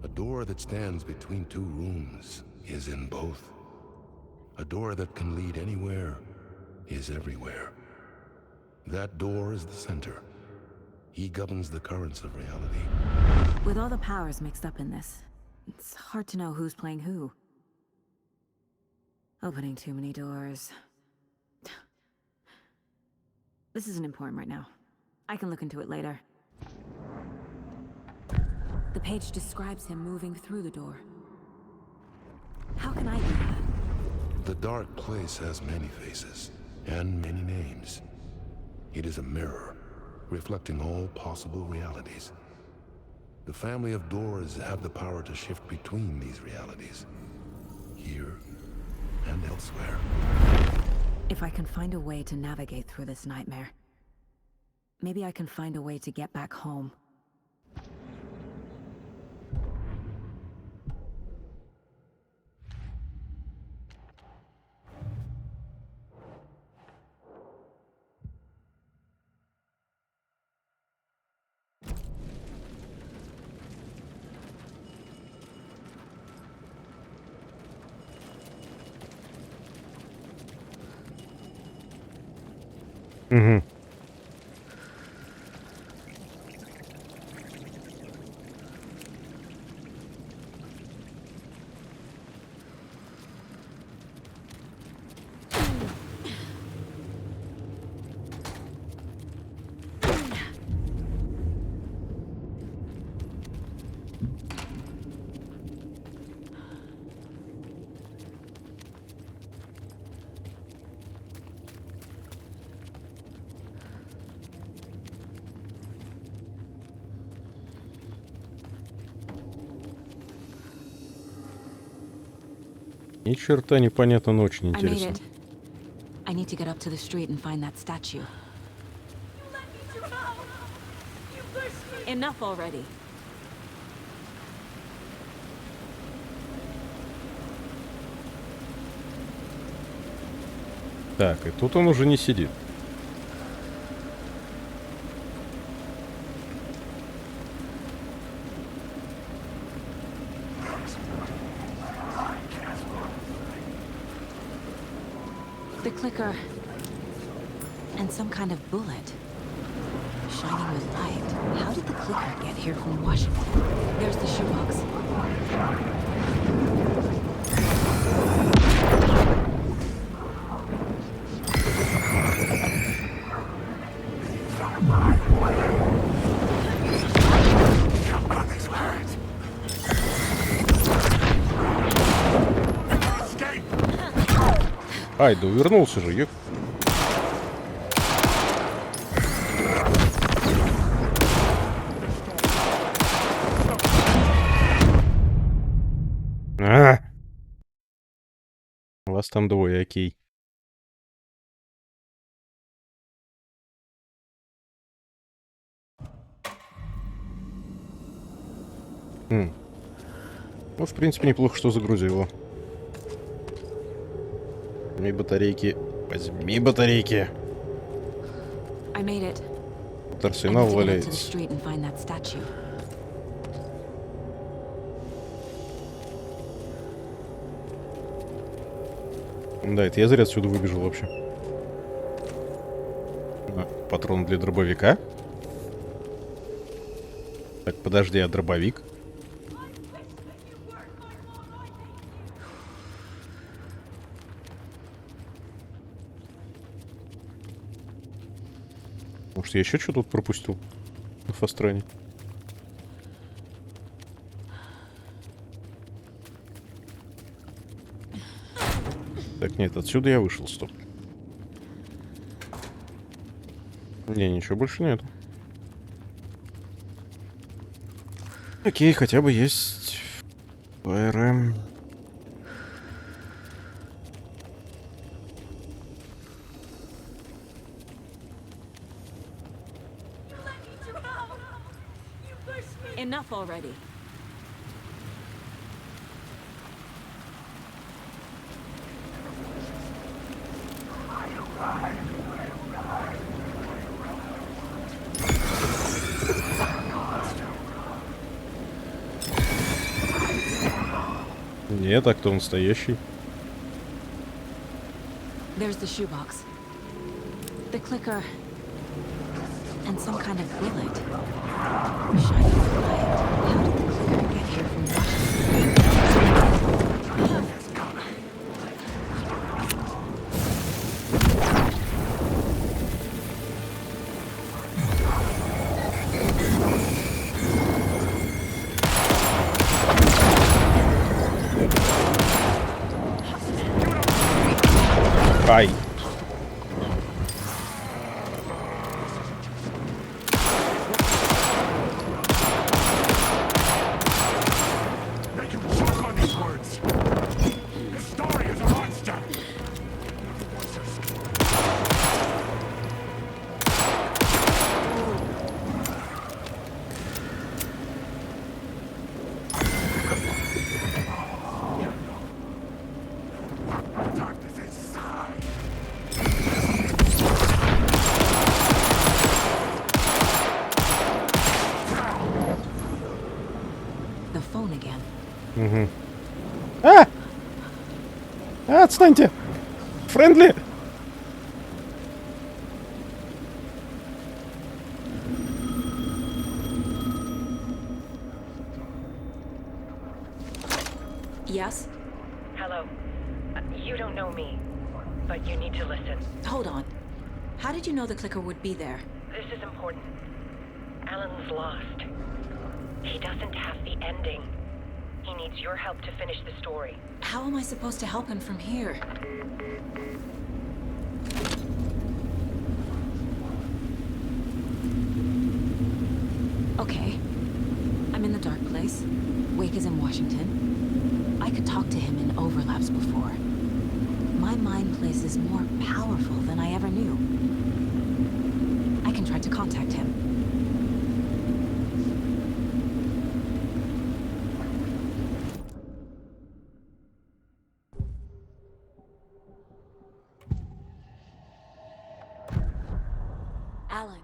A door that stands between two rooms is in both. A door that can lead anywhere is everywhere. That door is the center. He governs the currents of reality. With all the powers mixed up in this, it's hard to know who's playing who. Opening too many doors. This isn't important right now. I can look into it later. The page describes him moving through the door. How can I do that? The dark place has many faces and many names. It is a mirror, reflecting all possible realities. The family of Dorrs have the power to shift between these realities, here and elsewhere. If I can find a way to navigate through this nightmare, maybe I can find a way to get back home. Угу. Ни черта непонятно, но очень I made интересно. it. I need to get up to the street and find that statue. Enough already. Так, и тут он уже не сидит. The clicker. And some kind of bullet. Shining with light. How did the clicker get here from Washington? There's the shoebox. Ай, да увернулся же, ёп. Вас там двое, окей. Ну, в принципе, неплохо, что загрузило. Возьми батарейки. Возьми батарейки. I made it. Тут арсенал I need to get up to the валяется. street and find that statue. Да, это я зря отсюда выбежал вообще. Патрон для дробовика. Так, подожди, а дробовик? Может, я еще что тут пропустил на фастране? Так, нет, отсюда я вышел, стоп. Не, ничего больше нет. Окей, хотя бы есть ПРМ. Enough already. Нет, а кто настоящий? There's the shoebox. The clicker. And some kind of bullet. Shining with light. How did the clicker get here from Washington? Ай. Make him choke on these words. His story is a monster. Darkness inside. The phone again. Угу. Отстаньте! Френдли! Yes? Hello. You don't know me, but you need to listen. Hold on. How did you know the clicker would be there? This is important. Alan's lost. He doesn't have the ending. He needs your help to finish the story. How am I supposed to help him from here? Okay. I'm in the dark place. Wake is in Washington. I could talk to him in overlaps before. My mind place is more powerful than I ever knew. I can try to contact him. Alan.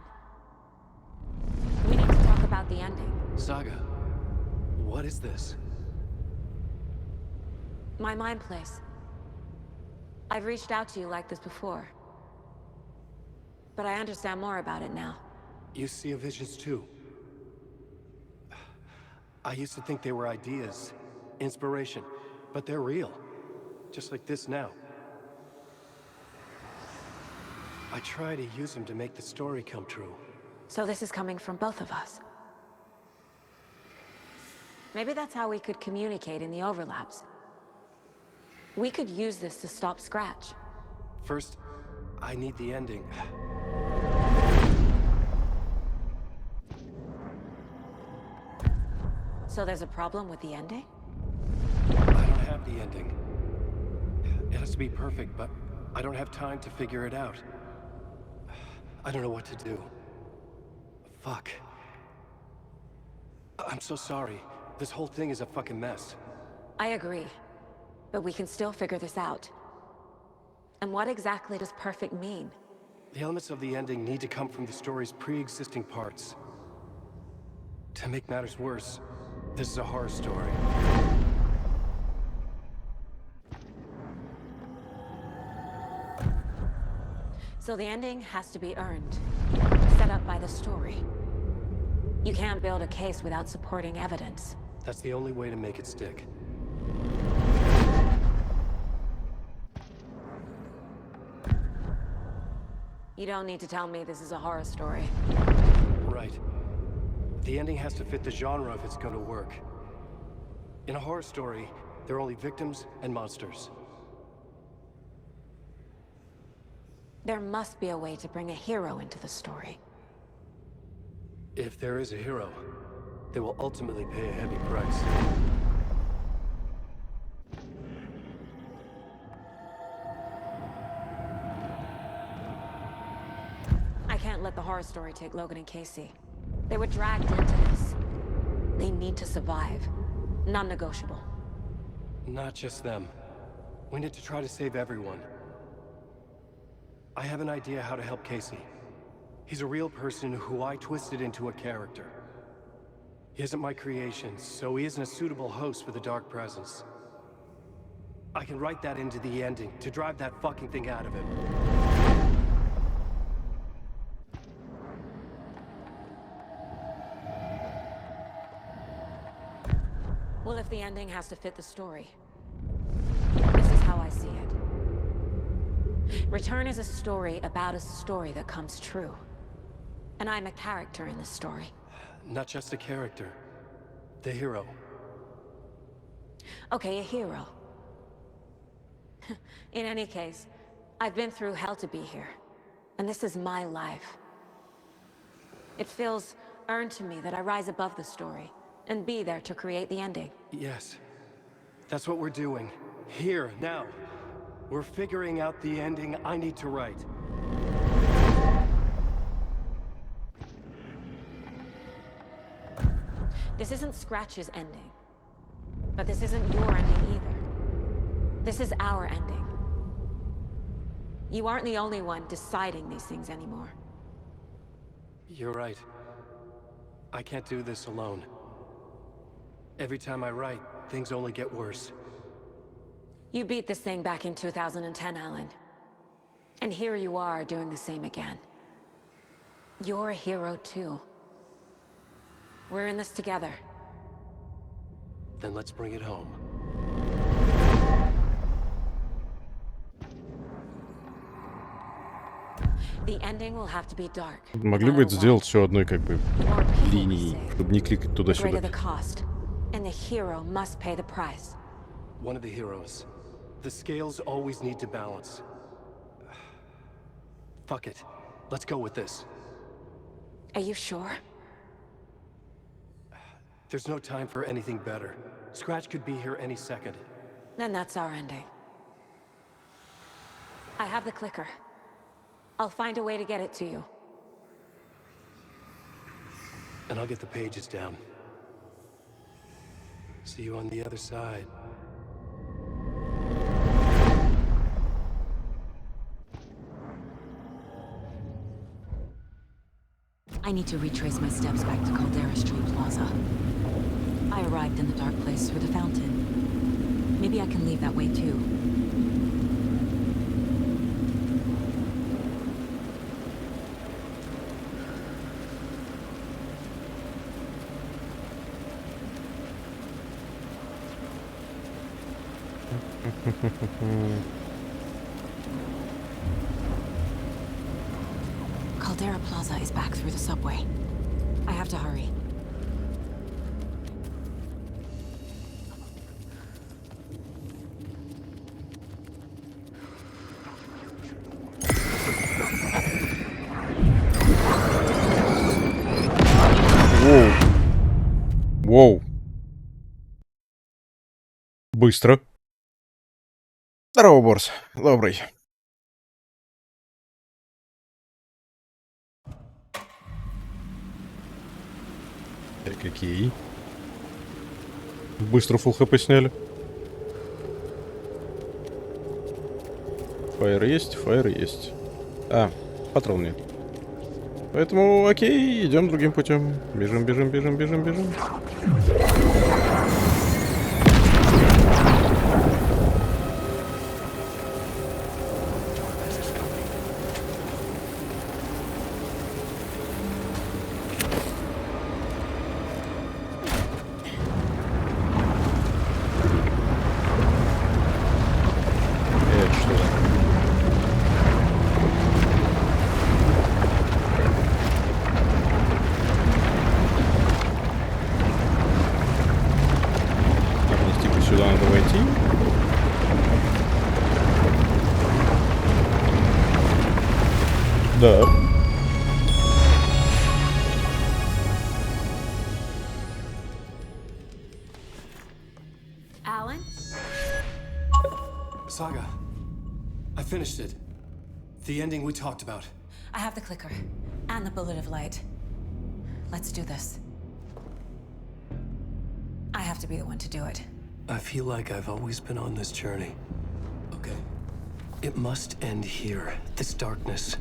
We need to talk about the ending. Saga, what is this? My mind place. I've reached out to you like this before. But I understand more about it now. You see visions too. I used to think they were ideas, inspiration, but they're real. Just like this now. I try to use them to make the story come true. So this is coming from both of us. Maybe that's how we could communicate in the overlaps. We could use this to stop Scratch. First, I need the ending. So there's a problem with the ending? I don't have the ending. It has to be perfect, but I don't have time to figure it out. I don't know what to do. Fuck. I'm so sorry. This whole thing is a fucking mess. I agree. But we can still figure this out. And what exactly does perfect mean? The elements of the ending need to come from the story's pre-existing parts. To make matters worse, this is a horror story. So the ending has to be earned, set up by the story. You can't build a case without supporting evidence. That's the only way to make it stick. You don't need to tell me this is a horror story. Right. The ending has to fit the genre if it's going to work. In a horror story, there are only victims and monsters. There must be a way to bring a hero into the story. If there is a hero, they will ultimately pay a heavy price. I can't let the horror story take Logan and Casey. They were dragged into this. They need to survive. Non-negotiable. Not just them. We need to try to save everyone. I have an idea how to help Casey. He's a real person who I twisted into a character. He isn't my creation, so he isn't a suitable host for the Dark Presence. I can write that into the ending to drive that fucking thing out of him. Well, if the ending has to fit the story, this is how I see it. Return is a story about a story that comes true. And I'm a character in this story. Not just a character. The hero. Okay, a hero. In any case, I've been through hell to be here. And this is my life. It feels earned to me that I rise above the story and be there to create the ending. Yes. That's what we're doing. Here, now. We're figuring out the ending I need to write. This isn't Scratch's ending. But this isn't your ending either. This is our ending. You aren't the only one deciding these things anymore. You're right. I can't do this alone. Every time I write, things only get worse. You beat this thing back in 2010, Alan. And here you are doing the same again. You're a hero too. We're in this together. Then let's bring it home. The ending will have to be dark. Могли бы это сделать все одной как бы линией, чтобы не кликать The greater туда-сюда. the cost, and the hero must pay the price. One of the heroes. The scales always need to balance. Fuck it. Let's go with this. Are you sure? There's no time for anything better. Scratch could be here any second. Then that's our ending. I have the clicker. I'll find a way to get it to you. And I'll get the pages down. See you on the other side. I need to retrace my steps back to Caldera Street Plaza. I arrived in the dark place through the fountain. Maybe I can leave that way too. Caldera Plaza is back through the subway. I have to hurry. Воу. Воу. Быстро. Здорово, Борс. Добрый. Так, окей. Быстро фулл хп сняли. Фаер есть, фаер есть. А, патрон нет. Поэтому, окей, идем другим путем. Бежим, бежим, бежим, бежим, бежим. Да. Alan? Saga, I finished it. The ending we talked about. I have the clicker. And the bullet of light. Let's do this. I have to be the one to do it. I feel like I've always been on this journey. Okay. It must end here. This darkness.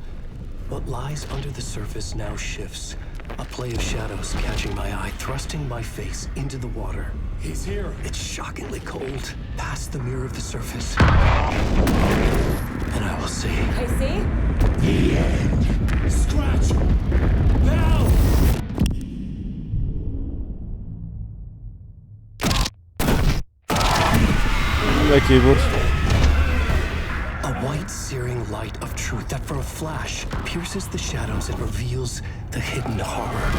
What lies under the surface now shifts. A play of shadows catching my eye, thrusting my face into the water. He's here. It's shockingly cold, past the mirror of the surface. And I will see. Casey? The end. Scratch! Now! Окей, Борс. A white, searing light of truth that for a flash pierces the shadows and reveals the hidden horror.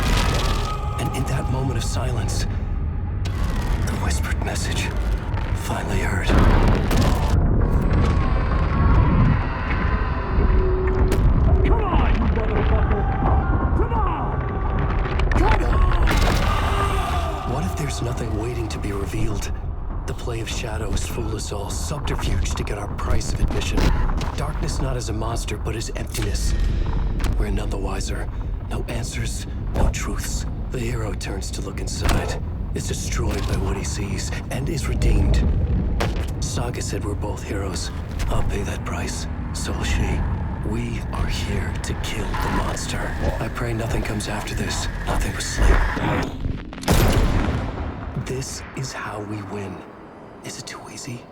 And in that moment of silence, the whispered message finally heard. Come on, you motherfucker! Come on! Come on! What if there's nothing waiting to be revealed? The play of shadows fool us all, subterfuge to get our price of admission. Darkness not as a monster, but as emptiness. We're none the wiser. No answers, no truths. The hero turns to look inside, is destroyed by what he sees, and is redeemed. Saga said we're both heroes. I'll pay that price. So will she. We are here to kill the monster. I pray nothing comes after this. Nothing but sleep. This is how we win. Is it too easy?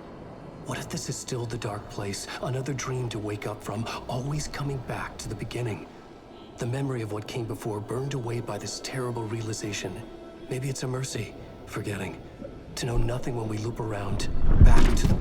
What if this is still the dark place, another dream to wake up from, always coming back to the beginning? The memory of what came before burned away by this terrible realization. Maybe it's a mercy, forgetting. To know nothing when we loop around, back to the...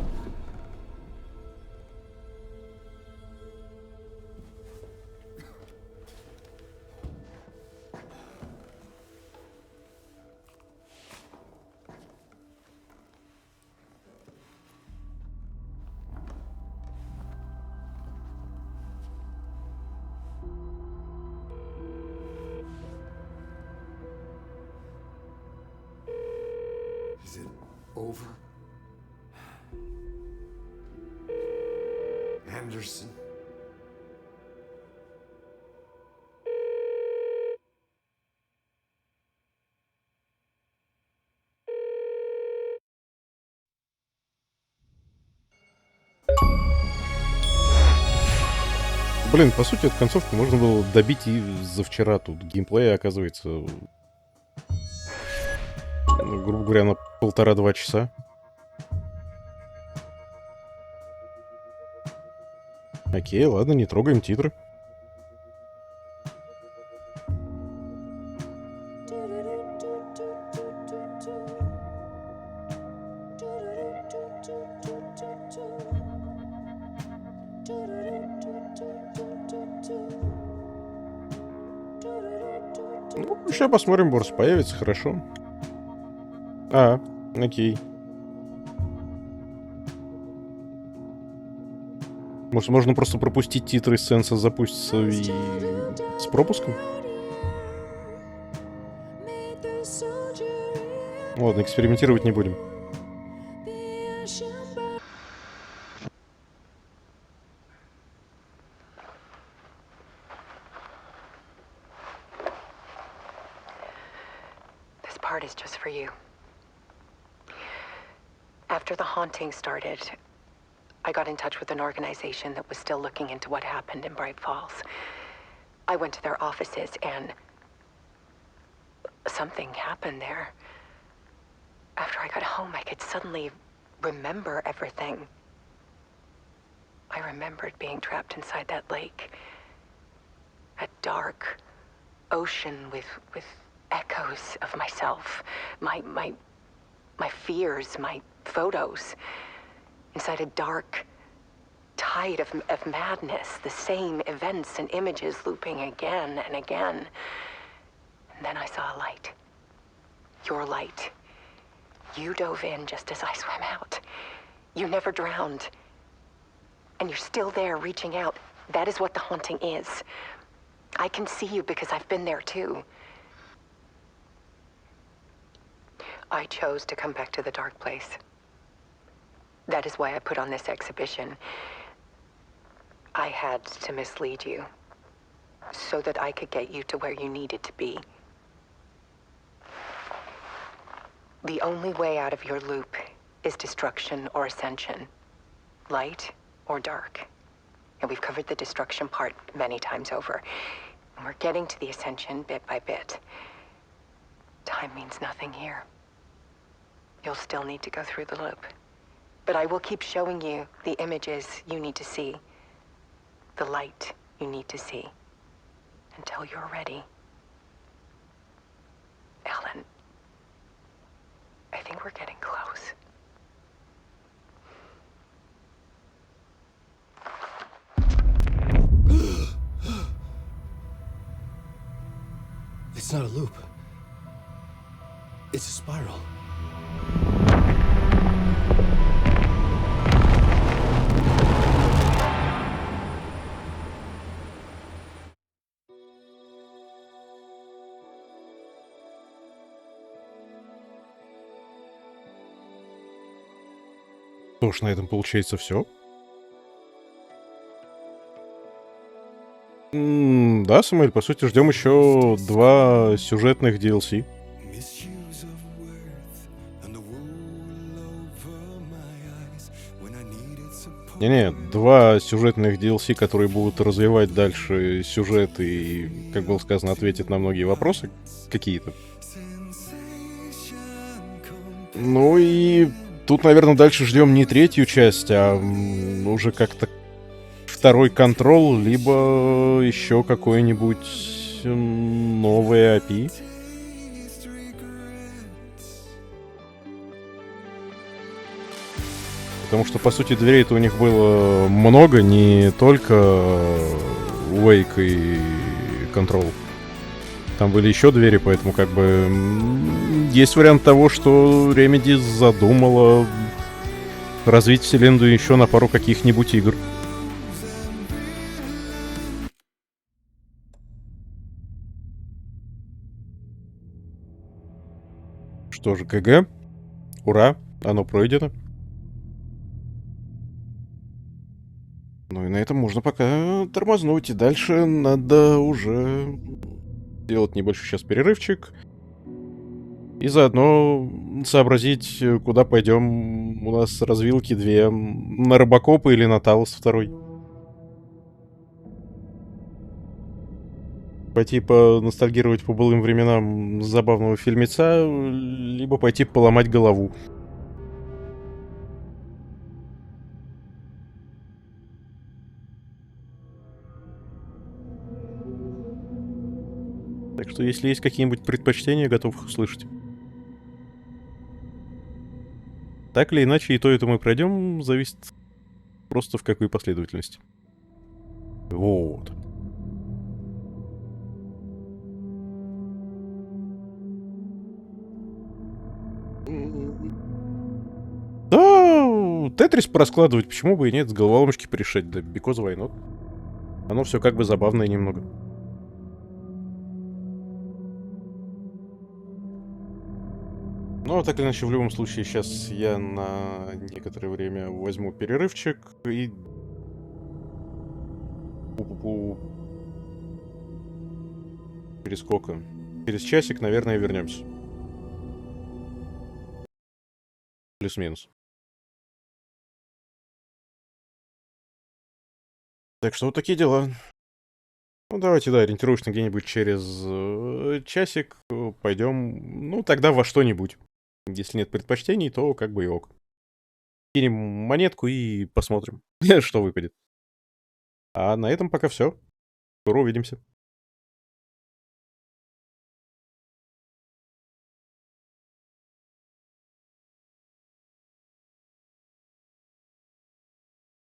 Is it over? Anderson. Блин, по сути, эту концовку можно было добить и за вчера. Тут геймплей, оказывается, грубо говоря, на 1,5-2 часа. Окей, ладно, не трогаем титры. Ну, сейчас посмотрим, Борс появится, хорошо. Окей. Может, можно просто пропустить титры, сенса запустится и с пропуском? Ладно, экспериментировать не будем. This part is just for you. After the haunting started, I got in touch with an organization that was still looking into what happened in Bright Falls. I went to their offices and something happened there. After I got home, I could suddenly remember everything. I remembered being trapped inside that lake. A dark ocean with echoes of myself, my fears, my photos. Inside a dark tide of madness, the same events and images looping again and again. And then I saw a light. Your light. You dove in just as I swam out. You never drowned. And you're still there reaching out. That is what the haunting is. I can see you because I've been there too. I chose to come back to the dark place. That is why I put on this exhibition. I had to mislead you, so that I could get you to where you needed to be. The only way out of your loop is destruction or ascension. Light or dark. And we've covered the destruction part many times over. And we're getting to the ascension bit by bit. Time means nothing here. You'll still need to go through the loop. But I will keep showing you the images you need to see. The light you need to see. Until you're ready. Alan, I think we're getting close. It's not a loop. It's a spiral. Что ж, на этом получается все. Да, Самуэль, по сути, ждем еще 2 сюжетных DLC. Не-не, 2 сюжетных DLC, которые будут развивать дальше сюжет и, как было сказано, ответят на многие вопросы какие-то. Ну и тут, наверное, дальше ждем не 3-ю часть, а уже как-то 2-й Control, либо еще какой-нибудь новый API. Потому что, по сути, дверей-то у них было много, не только Wake и Control. Там были еще двери, поэтому как бы есть вариант того, что Remedy задумала развить вселенную еще на пару каких-нибудь игр. Что же, ГГ. Ура, оно пройдено. Ну и на этом можно пока тормознуть. И дальше надо уже делать небольшой сейчас перерывчик. И заодно сообразить, куда пойдем. У нас развилки две. На Робокопа или на Талос 2. Пойти поностальгировать по былым временам забавного фильмеца, либо пойти поломать голову. Так что, если есть какие-нибудь предпочтения, готов их услышать. Так или иначе, и то мы пройдем, зависит просто в какой последовательности. Вот. Да, Тетрис пораскладывать, почему бы и нет, с головоломочки порешать, да, because why not? Оно все как бы забавное немного. Ну, так или иначе, в любом случае, сейчас я на некоторое время возьму перерывчик и... Через сколько? Через часик, наверное, вернемся. Плюс-минус. Так что вот такие дела. Ну, давайте, да, ориентировочно где-нибудь через часик пойдем. Ну, тогда во что-нибудь. Если нет предпочтений, то как бы и ок. Кинем монетку и посмотрим, что выпадет. А на этом пока все. Скоро увидимся.